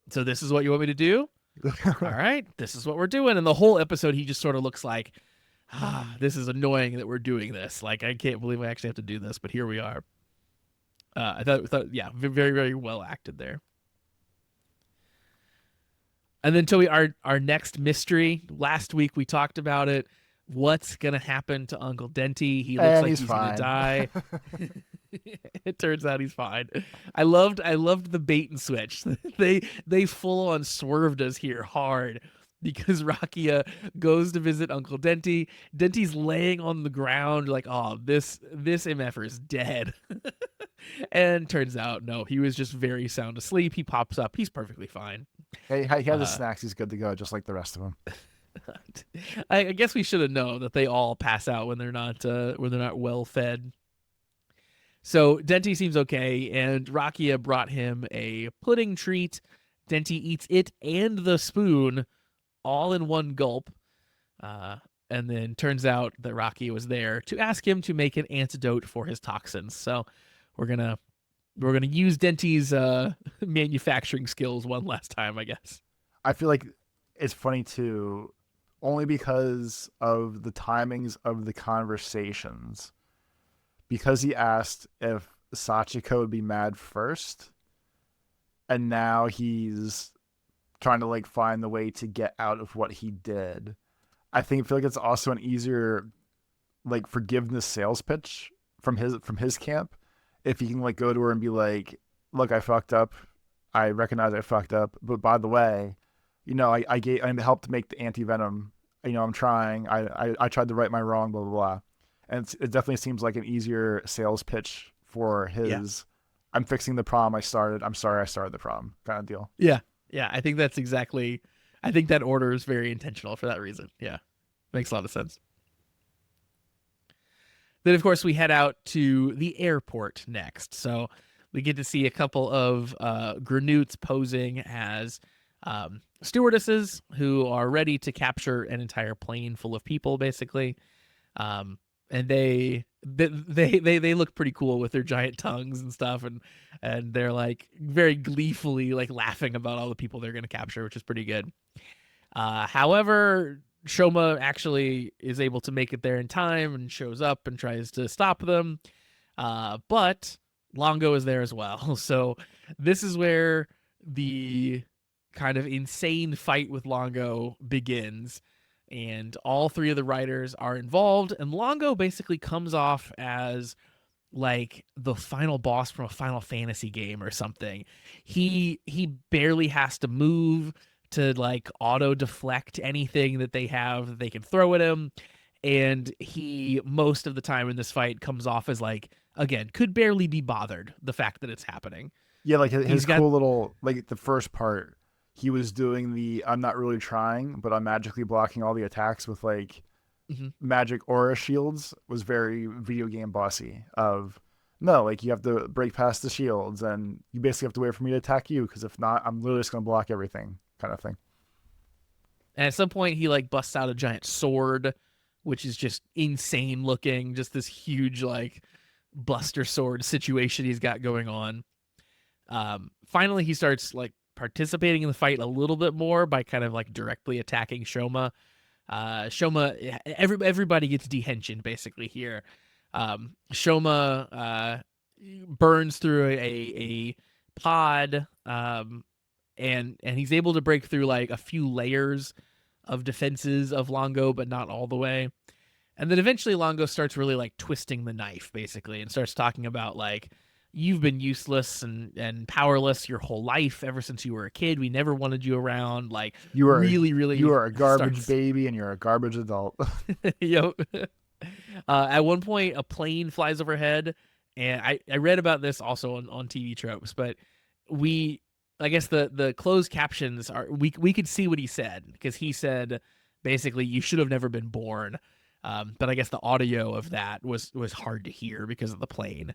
so this is what you want me to do? All right, this is what we're doing. And the whole episode, he just sort of looks like, this is annoying that we're doing this. Like, I can't believe I actually have to do this, but here we are. I thought, yeah, very, very well acted there. And then Toby, our next mystery. Last week we talked about it. What's gonna happen to Uncle Dente? He looks like he's gonna die. It turns out he's fine. I loved the bait and switch. They full on swerved us here hard, because Rakia goes to visit Uncle Dente. Dente's laying on the ground like, oh, this MFer is dead. And turns out, no, he was just very sound asleep. He pops up. He's perfectly fine. Hey, he has his snacks. He's good to go, just like the rest of them. I guess we should have known that they all pass out when they're not well fed. So Dente seems okay, and Rakia brought him a pudding treat. Dente eats it and the spoon all in one gulp. And then turns out that Rakia was there to ask him to make an antidote for his toxins. So we're gonna use Dente's manufacturing skills one last time, I guess. I feel like it's funny too, only because of the timings of the conversations. Because he asked if Sachiko would be mad first, and now he's trying to like find the way to get out of what he did. I feel like it's also an easier like forgiveness sales pitch from his camp, if he can like go to her and be like, look, I fucked up. I recognize I fucked up, but by the way, I helped make the anti-venom. I'm trying. I tried to right my wrong, blah blah blah. And it definitely seems like an easier sales pitch for his. Yeah. I'm fixing the problem I started. I'm sorry I started the problem, kind of deal. Yeah. I think that's exactly. I think that order is very intentional for that reason. Yeah, makes a lot of sense. Then, of course, we head out to the airport next. So we get to see a couple of Granutes posing as stewardesses who are ready to capture an entire plane full of people, basically. And they look pretty cool with their giant tongues and stuff, and they're like very gleefully like laughing about all the people they're going to capture, which is pretty good. However, Shoma actually is able to make it there in time and shows up and tries to stop them. But Longo is there as well. So this is where the kind of insane fight with Longo begins, and all three of the writers are involved, and Longo basically comes off as like the final boss from a Final Fantasy game or something. He barely has to move to like auto deflect anything that they have that they can throw at him. And he most of the time in this fight comes off as like, again, could barely be bothered the fact that it's happening. Yeah, like his He's got cool little, like the first part, he was doing the I'm not really trying, but I'm magically blocking all the attacks with like Mhm. magic aura shields, was very video game bossy. Of no, like you have to break past the shields and you basically have to wait for me to attack you, because if not, I'm literally just gonna block everything, kind of thing. And at some point he like busts out a giant sword, which is just insane looking, just this huge like Buster Sword situation he's got going on. Finally, he starts like participating in the fight a little bit more by kind of like directly attacking Shoma. Everybody gets dehensioned basically here. Shoma burns through a pod, and he's able to break through like a few layers of defenses of Longo, but not all the way. And then eventually Longo starts really like twisting the knife basically and starts talking about like, you've been useless and powerless your whole life ever since you were a kid. We never wanted you around. Like You are a garbage starts. baby and you're a garbage adult. Yo. At one point, a plane flies overhead, and I read about this also on TV tropes, but I guess the closed captions are we could see what he said, because he said basically you should have never been born. But I guess the audio of that was hard to hear because of the plane.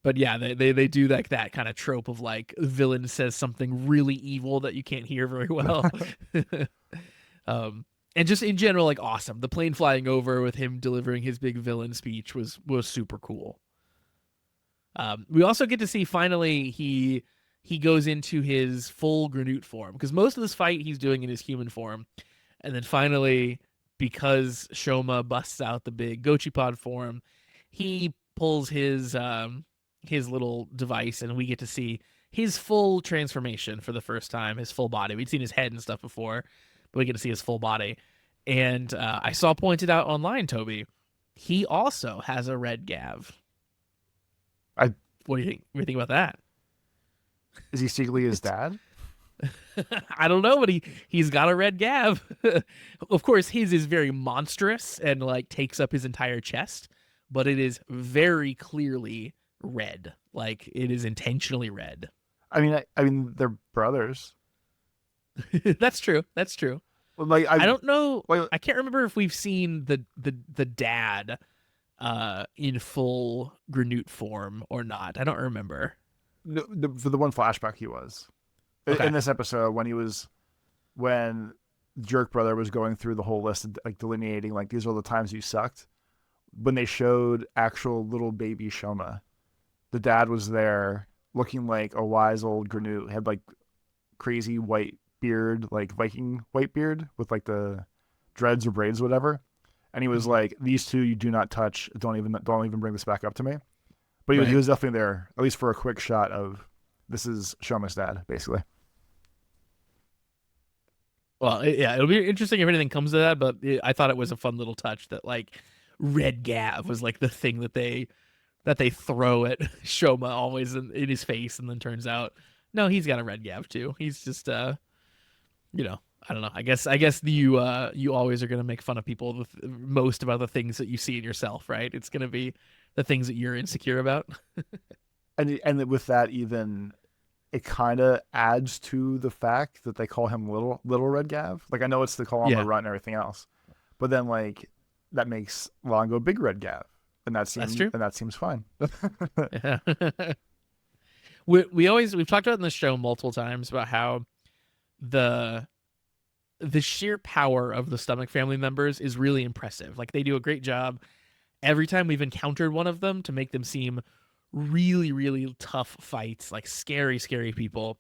But yeah, they do like that kind of trope of like villain says something really evil that you can't hear very well. And just in general, like awesome. The plane flying over with him delivering his big villain speech was super cool. We also get to see finally he goes into his full Granute form, because most of this fight he's doing in his human form, and then finally, because Shoma busts out the big Gochipod form, he pulls his little device, and we get to see his full transformation for the first time, his full body. We'd seen his head and stuff before, but we get to see his full body. And I saw pointed out online, Toby, he also has a red Gavv. I What do you think? What do you think about that? Is he secretly his dad? I don't know, but he's got a red Gavv. Of course, his is very monstrous and like takes up his entire chest, but it is very clearly red. Like it is intentionally red. I mean, they're brothers. That's true. That's true. Like I don't know. like, I can't remember if we've seen the dad in full Granute form or not. I don't remember. for the one flashback he was Okay. in this episode when Jerk Brother was going through the whole list of like delineating like these are the times you sucked. When they showed actual little baby Shoma, the dad was there looking like a wise old Granute, had like crazy white beard, like Viking white beard with like the dreads or braids or whatever. And he was like, these two you do not touch. Don't even bring this back up to me. But he was definitely there, at least for a quick shot of this is Shoma's dad, basically. Well, it'll be interesting if anything comes to that, but I thought it was a fun little touch that like red Gavv was like the thing that they throw at Shoma always in his face, and then turns out no, he's got a red Gavv too. He's just I don't know. I guess you always are gonna make fun of people most about the things that you see in yourself, right? It's gonna be the things that you're insecure about. And with that, even it kind of adds to the fact that they call him little Red Gavv. Like I know it's to call him a runt and everything else, but then like that makes Longo Big Red Gavv, and that's true. And that seems fine. Yeah. We've talked about in the show multiple times about how the sheer power of the Stomach family members is really impressive. Like they do a great job every time we've encountered one of them to make them seem really, really tough fights, like scary, scary people,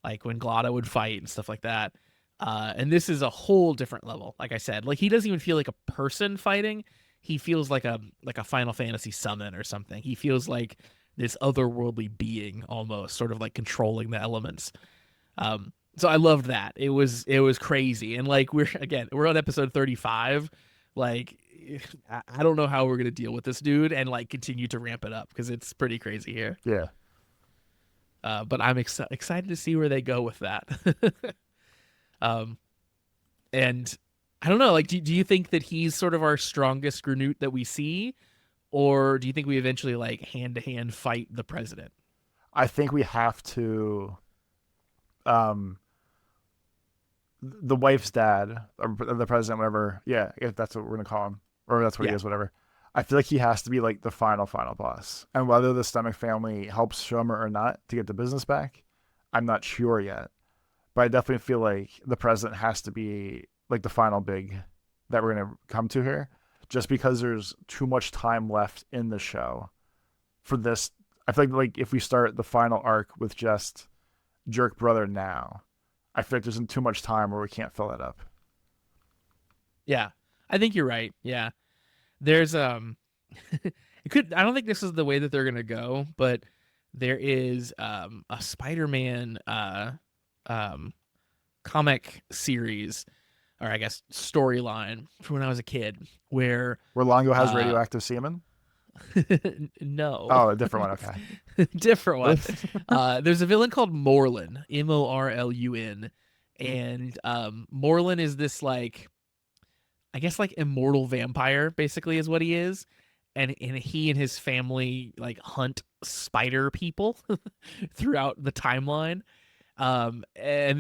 like when Glada would fight and stuff like that. And this is a whole different level. Like I said, like he doesn't even feel like a person fighting. He feels like a Final Fantasy summon or something. He feels like this otherworldly being almost, sort of like controlling the elements. So I loved that. It was crazy. And like we're on episode 35. Like I don't know how we're gonna deal with this dude and like continue to ramp it up because it's pretty crazy here. Yeah. But I'm excited to see where they go with that. um, and I don't know. Like, do you think that he's sort of our strongest Granute that we see, or do you think we eventually like hand to hand fight the president? I think we have to. Um, the wife's dad, or the president, whatever. Yeah, if that's what we're gonna call him, or that's what he Yeah, is, whatever. I feel like he has to be like the final boss. And whether the Stomach family helps Shomer or not to get the business back, I'm not sure yet. But I definitely feel like the president has to be like the final big that we're gonna come to here, just because there's too much time left in the show for this. I feel like if we start the final arc with just Jerk Brother now, I feel like there's too much time where we can't fill it up. yeah. I think you're right. Yeah, there's it could. I don't think this is the way that they're gonna go, but there is a Spider-Man um comic series, or I guess storyline from when I was a kid, where Where Longo has uh radioactive semen. no, Oh, a different one. Okay. different one. There's a villain called Morlun, Morlun, and Morlun is this like, I guess like immortal vampire, basically is what he is, and he and his family like hunt spider people throughout the timeline. And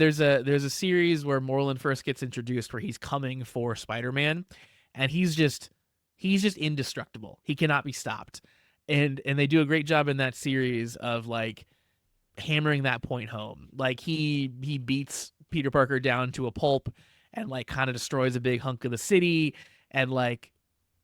there's a series where Morlun first gets introduced where he's coming for Spider-Man, and he's just indestructible. He cannot be stopped. And they do a great job in that series of like hammering that point home. Like he beats Peter Parker down to a pulp and like kind of destroys a big hunk of the city, and like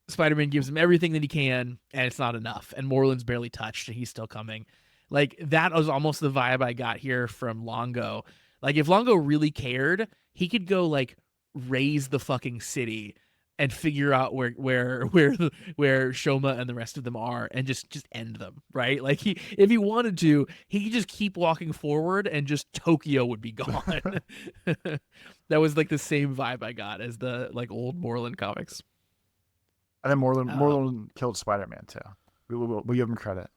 Spider-Man gives him everything that he can, and it's not enough. And Morlun's barely touched, and he's still coming. Like that was almost the vibe I got here from Longo. Like if Longo really cared, he could go like raise the fucking city and figure out where Shoma and the rest of them are, and just end them, right? Like if he wanted to, he could just keep walking forward and just Tokyo would be gone. That was like the same vibe I got as the like old Moreland comics. And then Uh, Morlun killed Spider-Man too. We give him credit.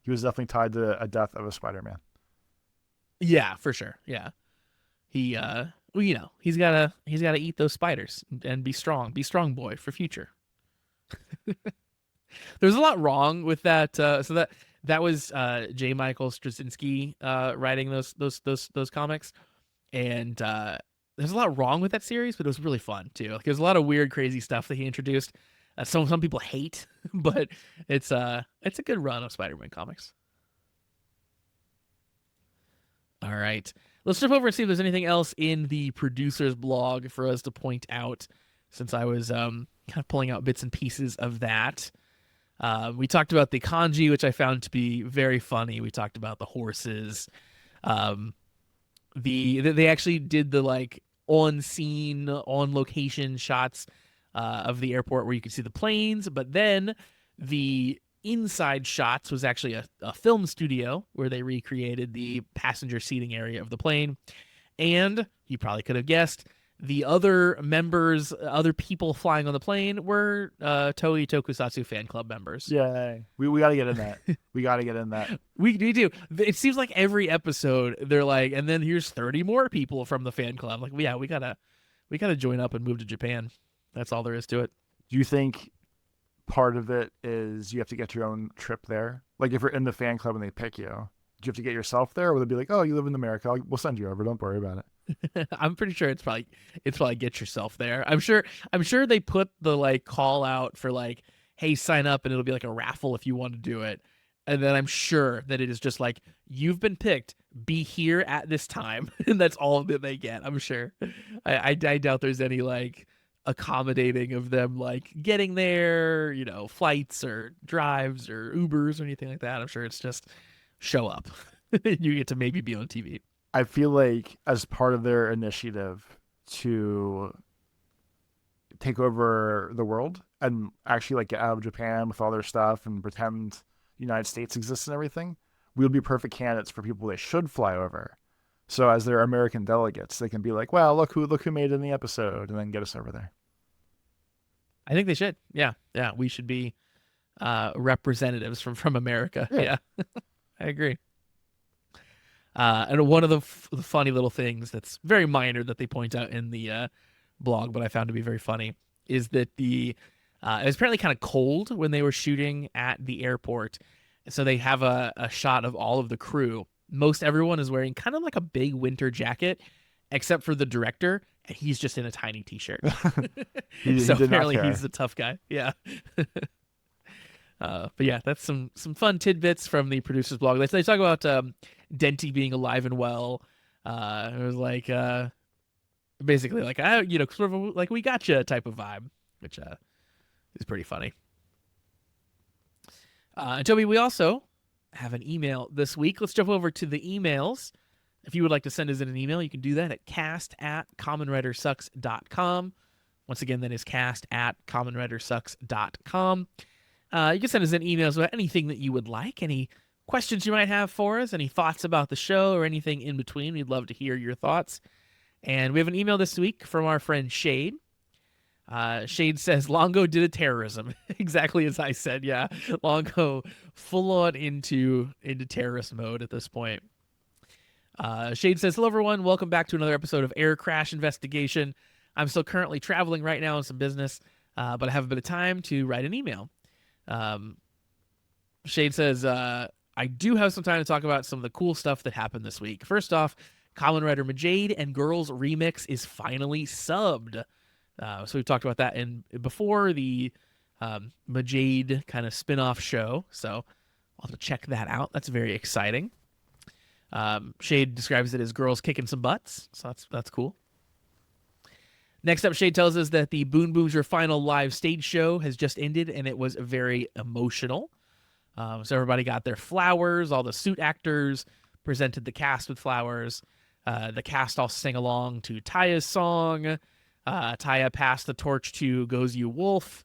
He was definitely tied to a death of a Spider-Man. yeah, for sure. Yeah. He well, he's gotta eat those spiders and be strong boy for future. There's a lot wrong with that. So that was J. Michael Straczynski writing those comics, and there's a lot wrong with that series, but it was really fun too. Like there's a lot of weird, crazy stuff that he introduced. Some people hate, but it's a good run of Spider-Man comics. All right. Let's jump over and see if there's anything else in the producer's blog for us to point out, since I was kind of pulling out bits and pieces of that. We talked about the kanji, which I found to be very funny. We talked about the horses. Um, they actually did the like on scene, on location shots of the airport where you could see the planes, but then the inside shots was actually a film studio where they recreated the passenger seating area of the plane. And you probably could have guessed, the other members, other people flying on the plane were Toei Tokusatsu fan club members. Yay. We got to get in that. We got to get in that. We do. It seems like every episode they're like, and then here's 30 more people from the fan club. Like, yeah, we gotta join up and move to Japan. That's all there is to it. Do you think part of it is you have to get your own trip there? Like if you're in the fan club and they pick you, do you have to get yourself there, or will they be like, "Oh, you live in America, we'll send you over. Don't worry about it." I'm pretty sure it's probably get yourself there. I'm sure they put the like call out for like, hey, sign up, and it'll be like a raffle if you want to do it. And then I'm sure that it is just like, you've been picked, be here at this time, and that's all that they get. I'm sure. I doubt there's any like accommodating of them like getting there, flights or drives or Ubers or anything like that. I'm sure it's just show up. You get to maybe be on TV. I feel like as part of their initiative to take over the world and actually like get out of Japan with all their stuff and pretend the United States exists and everything, we would be perfect candidates for people they should fly over So as their American delegates, they can be like, well, look who made it in the episode, and then get us over there. I think they should. Yeah, yeah, we should be representatives from America. Yeah. Yeah, I agree. And one of the funny little things that's very minor that they point out in the blog, but I found to be very funny, is that it was apparently kind of cold when they were shooting at the airport. So they have a shot of all of the crew. Most everyone is wearing kind of like a big winter jacket, except for the director, and he's just in a tiny t-shirt. He So did not apparently care. he's the tough guy. Yeah. But yeah, that's some fun tidbits from the producer's blog. They talk about Dente being alive and well. It was like basically like sort of like we gotcha type of vibe, which is pretty funny. And Toby, we also have an email this week. Let's jump over to the emails. If you would like to send us in an email, you can do that at cast@commonwritersucks.com. Once again, that is cast@commonwritersucks.com. You can send us in emails about anything that you would like, any questions you might have for us, any thoughts about the show, or anything in between. We'd love to hear your thoughts. And we have an email this week from our friend Shade. Shade says, Longo did a terrorism. Exactly as I said, yeah. Longo full on into terrorist mode at this point. Shade says, hello everyone, welcome back to another episode of Air Crash Investigation. I'm still currently traveling right now on some business, but I have a bit of time to write an email. Shade says, I do have some time to talk about some of the cool stuff that happened this week. First off, Kamen Rider Majade and Girls Remix is finally subbed. So we've talked about that before the Majade kind of spin-off show. So I'll have to check that out. That's very exciting. Shade describes it as girls kicking some butts. So that's cool. Next up, Shade tells us that the Boon Boomser final live stage show has just ended, and it was very emotional. So everybody got their flowers. All the suit actors presented the cast with flowers. The cast all sang along to Taya's song. Taya passed the torch to Goes You Wolf.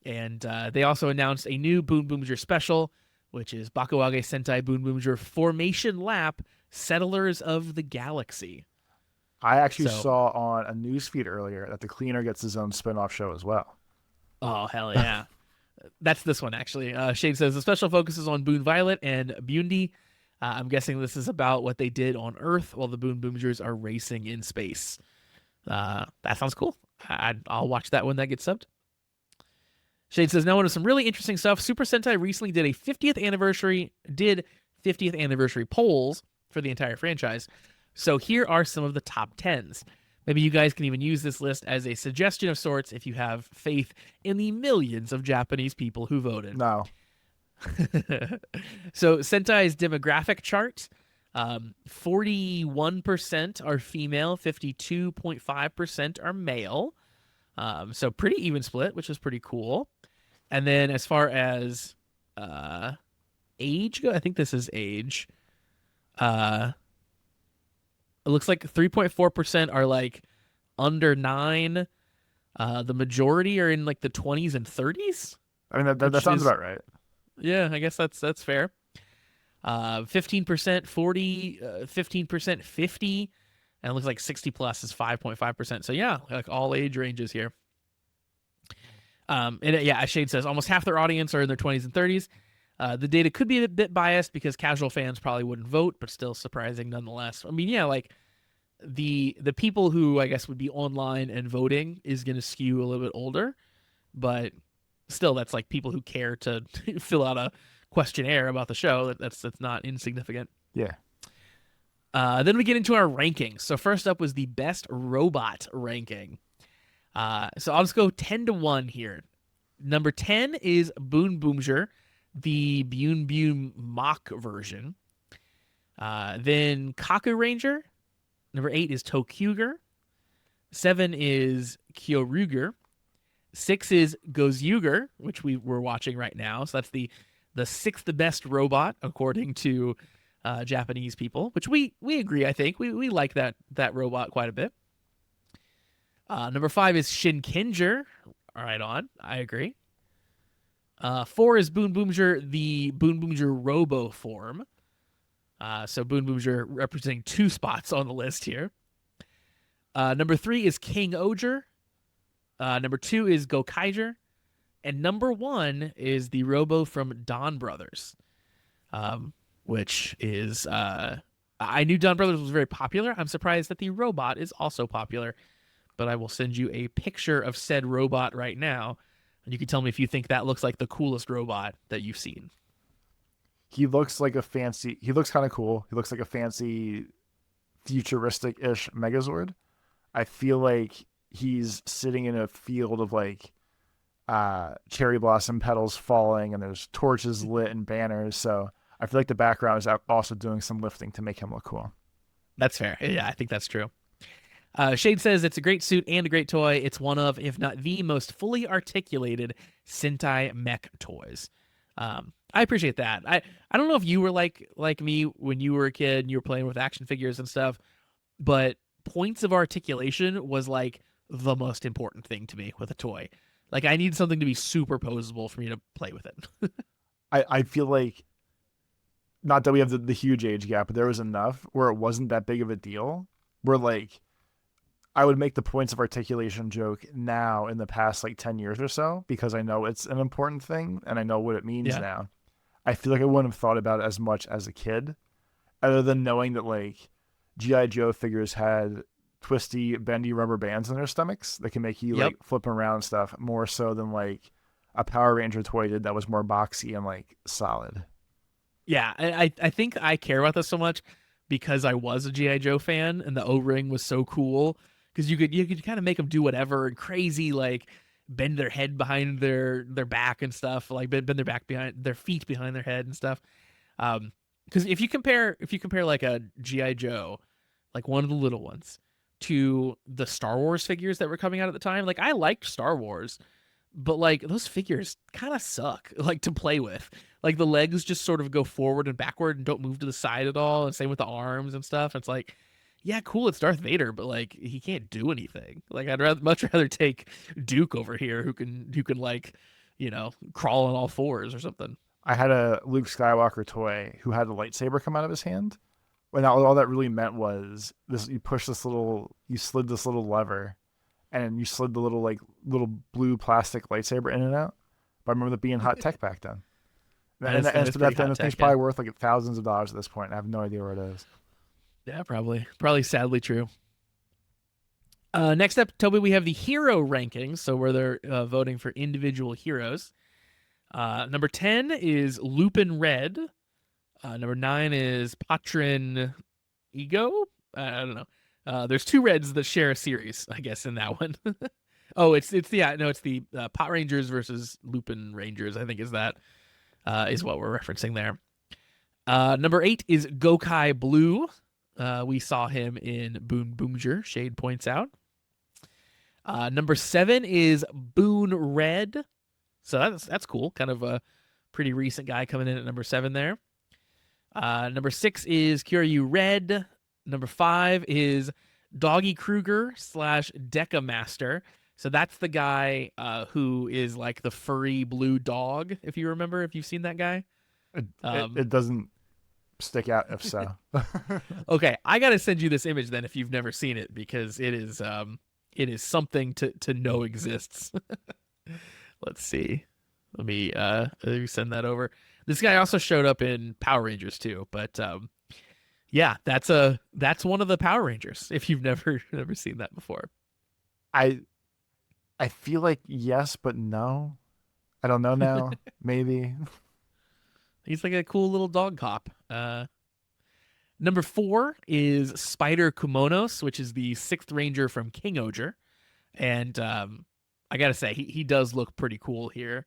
And they also announced a new Boon Boomser special, which is Bakuage Sentai Boon Boomser Formation Lap Settlers of the Galaxy. I actually saw on a newsfeed earlier that the Cleaner gets his own spin-off show as well. Oh, hell yeah. That's this one, actually. Shade says the special focuses on Boon Violet and Bundi. I'm guessing this is about what they did on Earth while the Boon Boomers are racing in space. That sounds cool. I'll watch that when that gets subbed. Shade says, now on to some really interesting stuff. Super Sentai recently did 50th anniversary polls for the entire franchise. So here are some of the top 10s. Maybe you guys can even use this list as a suggestion of sorts if you have faith in the millions of Japanese people who voted. No. So Sentai's demographic chart, 41% are female, 52.5% are male. So pretty even split, which is pretty cool. And then as far as age go, I think this is age. It looks like 3.4% are like under 9. The majority are in like the 20s and 30s. I mean, that sounds about right. Yeah, I guess that's fair. 15% 40, 15% 50, and it looks like 60 plus is 5.5%. So yeah, like all age ranges here. And yeah, as Shade says, almost half their audience are in their 20s and 30s. The data could be a bit biased because casual fans probably wouldn't vote, but still surprising nonetheless. I mean, yeah, like the people who I guess would be online and voting is going to skew a little bit older, but still, that's like people who care to fill out a questionnaire about the show. That's not insignificant. Yeah. Then we get into our rankings. So first up was the best robot ranking. So I'll just go 10-1 here. Number 10 is Boon Boomser, the Bune Bune mock version. Then Kaku Ranger. Number 8 is Tokuger. 7 is Kyoruger. 6 is Gozyuger, which we're watching right now. So that's the 6th best robot according to Japanese people, which we agree. I think we like that robot quite a bit. Number 5 is Shinkenger. Right on, I agree. 4 is Boon Boomser, the Boon Boomser Robo form. So Boon Boozer representing 2 spots on the list here. Number 3 is King Oger. Number 2 is Gokaiger. And number 1 is the Robo from Don Brothers, which is... I knew Don Brothers was very popular. I'm surprised that the robot is also popular. But I will send you a picture of said robot right now, and you can tell me if you think that looks like the coolest robot that you've seen. He looks kind of cool. He looks like a fancy futuristic-ish Megazord. I feel like he's sitting in a field of like cherry blossom petals falling, and there's torches lit and banners. So I feel like the background is also doing some lifting to make him look cool. That's fair. Yeah, I think that's true. Shade says it's a great suit and a great toy. It's one of, if not the most fully articulated Sentai mech toys. I appreciate that. I don't know if you were like me when you were a kid and you were playing with action figures and stuff, but points of articulation was like the most important thing to me with a toy. Like I need something to be super posable for me to play with it. I feel like, not that we have the huge age gap, but there was enough where it wasn't that big of a deal. Where like I would make the points of articulation joke now in the past like 10 years or so because I know it's an important thing and I know what it means now. I feel like I wouldn't have thought about it as much as a kid, other than knowing that like G.I. Joe figures had twisty, bendy rubber bands in their stomachs that can make you like flip around stuff more so than like a Power Ranger toy did that was more boxy and like solid. Yeah, I think I care about this so much because I was a G.I. Joe fan and the O-ring was so cool because you could kind of make them do whatever and crazy, like bend their head behind their back and stuff, like bend their back behind their feet behind their head and stuff. Because if you compare like a G.I. Joe, like one of the little ones, to the Star Wars figures that were coming out at the time, like I liked Star Wars, but like those figures kind of suck like to play with. Like the legs just sort of go forward and backward and don't move to the side at all, and same with the arms and stuff. It's like, yeah, cool, it's Darth Vader, but like he can't do anything. Like I'd much rather take Duke over here who can like, crawl on all fours or something. I had a Luke Skywalker toy who had a lightsaber come out of his hand. When all that really meant was this: you slid this little lever, and you slid the little blue plastic lightsaber in and out. But I remember that being hot tech back then. And that thing's probably worth like thousands of dollars at this point. I have no idea where it is. Yeah, probably sadly true. Next up, Toby, we have the hero rankings. So where they're voting for individual heroes. Number 10 is Lupin Red. Number 9 is Patron Ego. I don't know. There's 2 Reds that share a series, I guess, in that one. Oh, it's the Pot Rangers versus Lupin Rangers, I think is what we're referencing there. Number 8 is Gokai Blue. We saw him in Boon Boozer, Shade points out. Number 7 is Boon Red. So that's cool. Kind of a pretty recent guy coming in at number 7 there. Number 6 is Kyoryu Red. Number 5 is Doggy Kruger / Deca Master. So that's the guy who is like the furry blue dog, if you've seen that guy. It doesn't stick out if so. Okay, I got to send you this image then if you've never seen it, because it is something to know exists. Let's see. Let me send that over. This guy also showed up in Power Rangers too, but yeah, that's one of the Power Rangers if you've never seen that before. I feel like yes, but no. I don't know now. Maybe. He's like a cool little dog cop. Number 4 is Spider Kumonos, which is the 6th Ranger from King Oger. And I gotta say, he does look pretty cool here.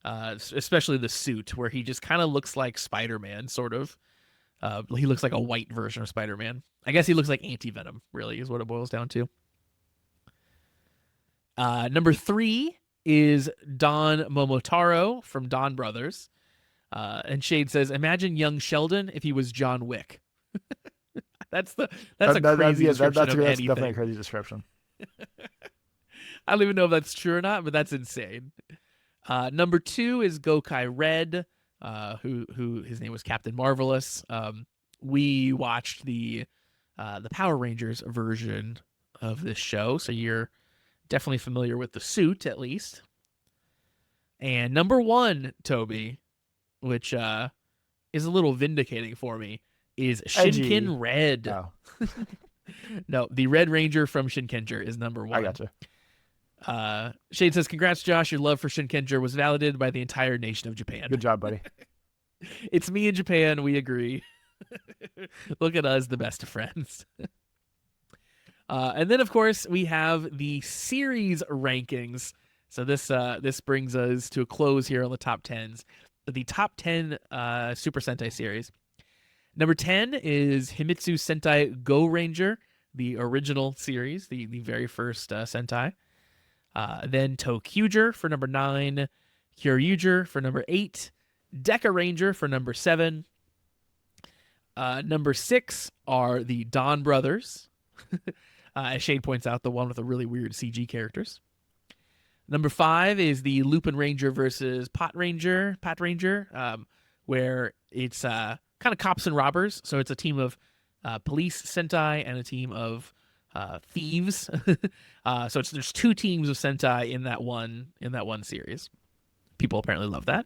Especially the suit, where he just kind of looks like Spider-Man, sort of. He looks like a white version of Spider-Man. I guess he looks like Anti-Venom, really, is what it boils down to. Number 3 is Don Momotaro from Don Brothers. And Shade says, imagine young Sheldon if he was John Wick. That's a crazy description of anything. That's definitely a crazy description. I don't even know if that's true or not, but that's insane. Number 2 is Gokai Red, who his name was Captain Marvelous. we watched the Power Rangers version of this show, so you're definitely familiar with the suit at least. And number one, Toby, which is a little vindicating for me, is Edgy. Shinken Red. Oh, No, the Red Ranger from Shinkenger is number one. I gotcha. Shade says, "Congrats, Josh. Your love for Shinkenger was validated by the entire nation of Japan." Good job, buddy. It's me in Japan. We agree. Look at us, the best of friends. And then, of course, we have the series rankings. So this brings us to a close here on the top 10s. The top 10 Super Sentai series. Number 10 is Himitsu Sentai Go Ranger, the original series, the very first Sentai. Then Tokuger for number 9, Kyoryuger for number 8, Deca Ranger for number 7. Number 6 are the Dawn Brothers. As Shade points out, the one with the really weird CG characters. Number 5 is the Lupin Ranger versus Pat Ranger, where it's kind of cops and robbers. So it's a team of police Sentai and a team of thieves. So there's 2 teams of Sentai in that one series. People apparently love that.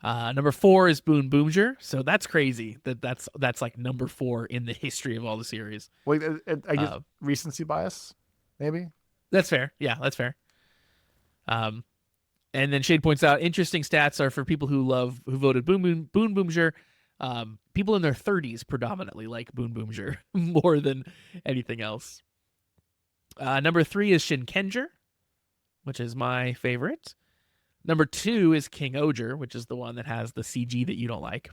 Number 4 is Boon Boomjer. So that's crazy that's like number 4 in the history of all the series. Wait, I guess recency bias, maybe. That's fair. Yeah, that's fair. And then Shade points out interesting stats are for people who voted Boon Boomjer. People in their 30s predominantly like Boon Boomjer more than anything else. Number 3 is Shinkenger, which is my favorite. Number 2 is King Oger, which is the one that has the CG that you don't like.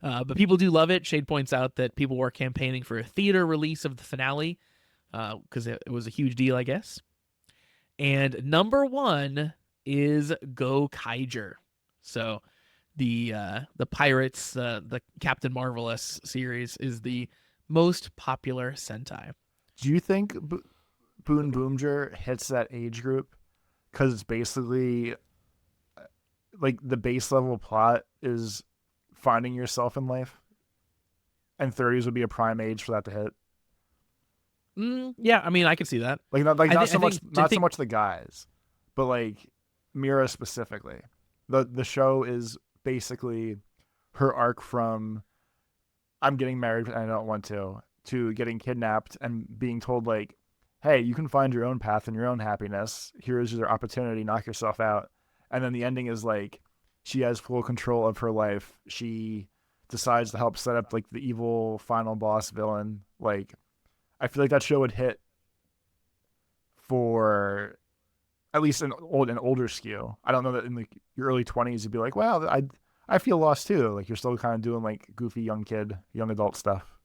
But people do love it. Shade points out that people were campaigning for a theater release of the finale because it was a huge deal, I guess. And number 1 is Go Kaiger. So the Pirates, the Captain Marvelous series is the most popular Sentai. Do you think Boon Boomjer hits that age group? Because it's basically like the base level plot is finding yourself in life, and 30s would be a prime age for that to hit. Yeah, I mean, I can see that. Like not so much the guys, but like Mira specifically. The show is basically her arc from I'm getting married and I don't want to getting kidnapped and being told like, hey, you can find your own path and your own happiness. Here's your opportunity. Knock yourself out. And then the ending is like she has full control of her life. She decides to help set up like the evil final boss villain. Like, I feel like that show would hit for at least an older skew. I don't know that in like your early 20s you'd be like, wow, I feel lost too. Like you're still kind of doing like goofy young adult stuff.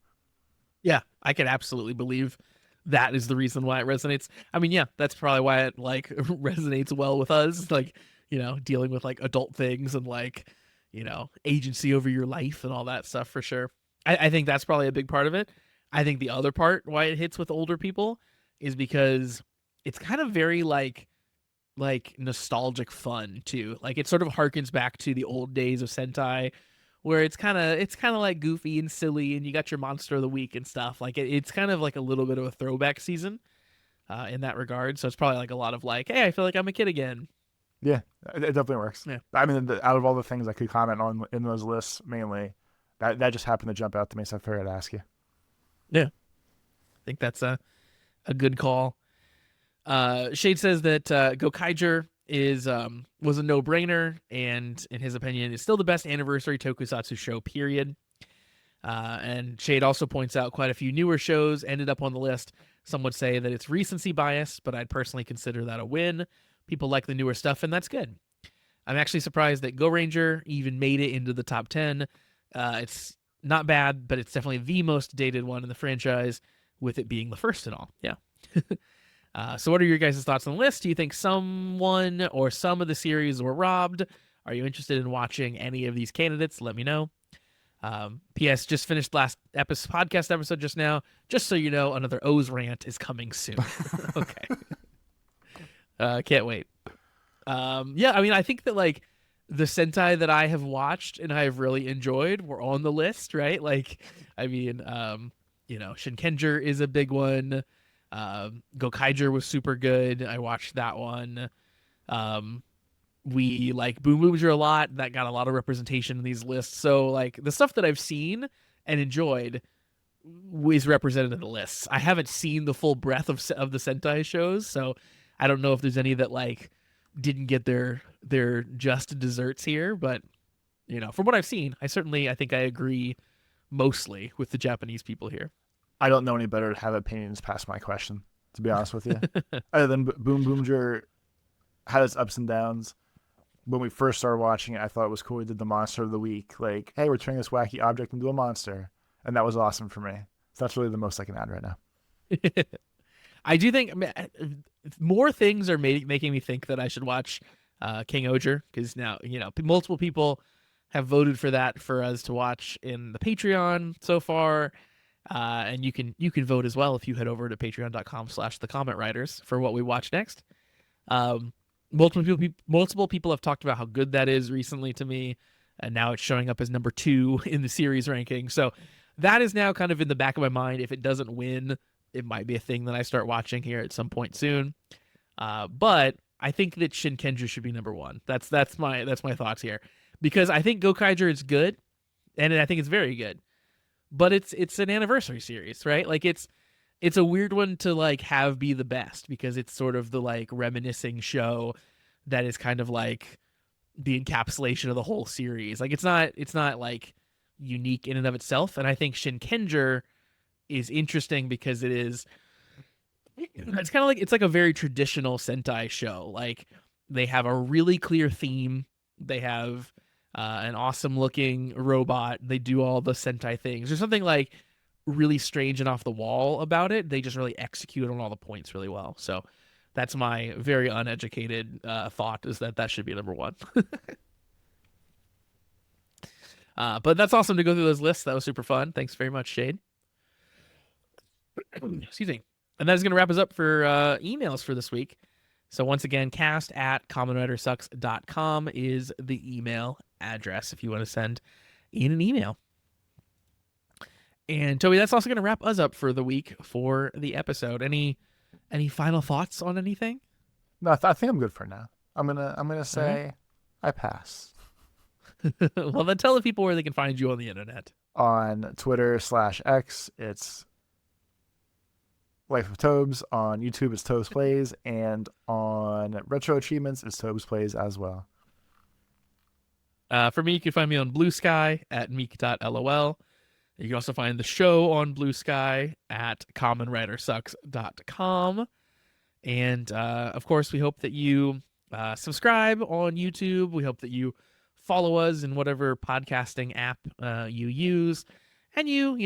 Yeah, I can absolutely believe that is the reason why it resonates. I mean, yeah, that's probably why it like resonates well with us. Like, you know, dealing with like adult things and like, you know, agency over your life and all that stuff for sure. I think that's probably a big part of it. I think the other part why it hits with older people is because it's kind of very like nostalgic fun too. Like it sort of harkens back to the old days of Sentai where it's kind of like goofy and silly and you got your monster of the week and stuff. Like it's kind of like a little bit of a throwback season in that regard. So it's probably like a lot of like, hey, I feel like I'm a kid again. Yeah, it definitely works. Yeah. I mean, out of all the things I could comment on in those lists, mainly, that just happened to jump out to me, so I figured I'd ask you. Yeah. I think that's a good call. Shade says that Gokaiger was a no-brainer, and in his opinion, is still the best anniversary tokusatsu show, period. And Shade also points out quite a few newer shows ended up on the list. Some would say that it's recency bias, but I'd personally consider that a win. People like the newer stuff, and that's good. I'm actually surprised that Go Ranger even made it into the top 10. It's not bad, but it's definitely the most dated one in the franchise, with it being the first and all. Yeah. So what are your guys' thoughts on the list? Do you think someone or some of the series were robbed? Are you interested in watching any of these candidates? Let me know. P.S. Just finished last podcast episode just now. Just so you know, another O's rant is coming soon. Okay. Can't wait. Yeah, I mean, I think that like the Sentai that I have watched and I have really enjoyed were on the list, right? Like, I mean, Shinkenger is a big one. Gokaiger was super good. I watched that one. Um, we like Boom Boomer a lot. That got a lot of representation in these lists. So like the stuff that I've seen and enjoyed is represented in the lists. I haven't seen the full breadth of the Sentai shows, so I don't know if there's any that like didn't get their just desserts here. But from what I've seen, I think I agree mostly with the Japanese people here. I don't know any better to have opinions past my question, to be honest with you. Other than Boom Boomer had its ups and downs. When we first started watching it, I thought it was cool. We did the monster of the week. Like, hey, we're turning this wacky object into a monster. And that was awesome for me. So that's really the most I can add right now. I do think more things are making me think that I should watch King Oger, because now, multiple people have voted for that for us to watch in the Patreon so far. And you can vote as well if you head over to patreon.com/thecommentwriters for what we watch next. Multiple people have talked about how good that is recently to me, and now it's showing up as number 2 in the series ranking. So that is now kind of in the back of my mind. If it doesn't win, it might be a thing that I start watching here at some point soon. But I think that Shinkenger should be number 1. That's my thoughts here, because I think Gokaiger is good, and I think it's very good. But it's an anniversary series, right? Like it's a weird one to like have be the best, because it's sort of the like reminiscing show that is kind of like the encapsulation of the whole series. Like it's not like unique in and of itself. And I think Shinkenger is interesting because it's kind of like, it's like a very traditional Sentai show. Like they have a really clear theme. They have an awesome looking robot. They do all the Sentai things. There's something like really strange and off the wall about it. They just really execute on all the points really well. So that's my very uneducated thought, is that should be number 1. But that's awesome to go through those lists. That was super fun. Thanks very much, Shade. Excuse me. And that is going to wrap us up for emails for this week. So once again, cast@commonwritersucks.com is the email address if you want to send in an email. And Toby, that's also going to wrap us up for the week for the episode. Any final thoughts on anything? No, I think I'm good for now. I'm gonna say I pass. Well, then tell the people where they can find you on the internet. On Twitter/X, it's Life of Tobes. On YouTube, it's Tobes Plays, and on Retro Achievements, it's Tobes Plays as well. For me, you can find me on Blue Sky at meek.lol. You can also find the show on Blue Sky at commonwritersucks.com. And, of course, we hope that you subscribe on YouTube. We hope that you follow us in whatever podcasting app you use. And you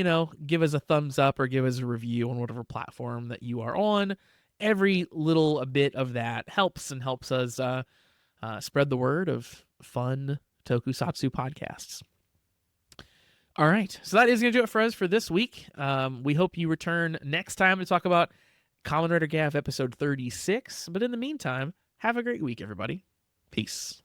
give us a thumbs up or give us a review on whatever platform that you are on. Every little bit of that helps us spread the word of fun tokusatsu podcasts. All right, so that is going to do it for us for this week. We hope you return next time to talk about Kamen Rider Gavv episode 36. But in the meantime, have a great week, everybody. Peace.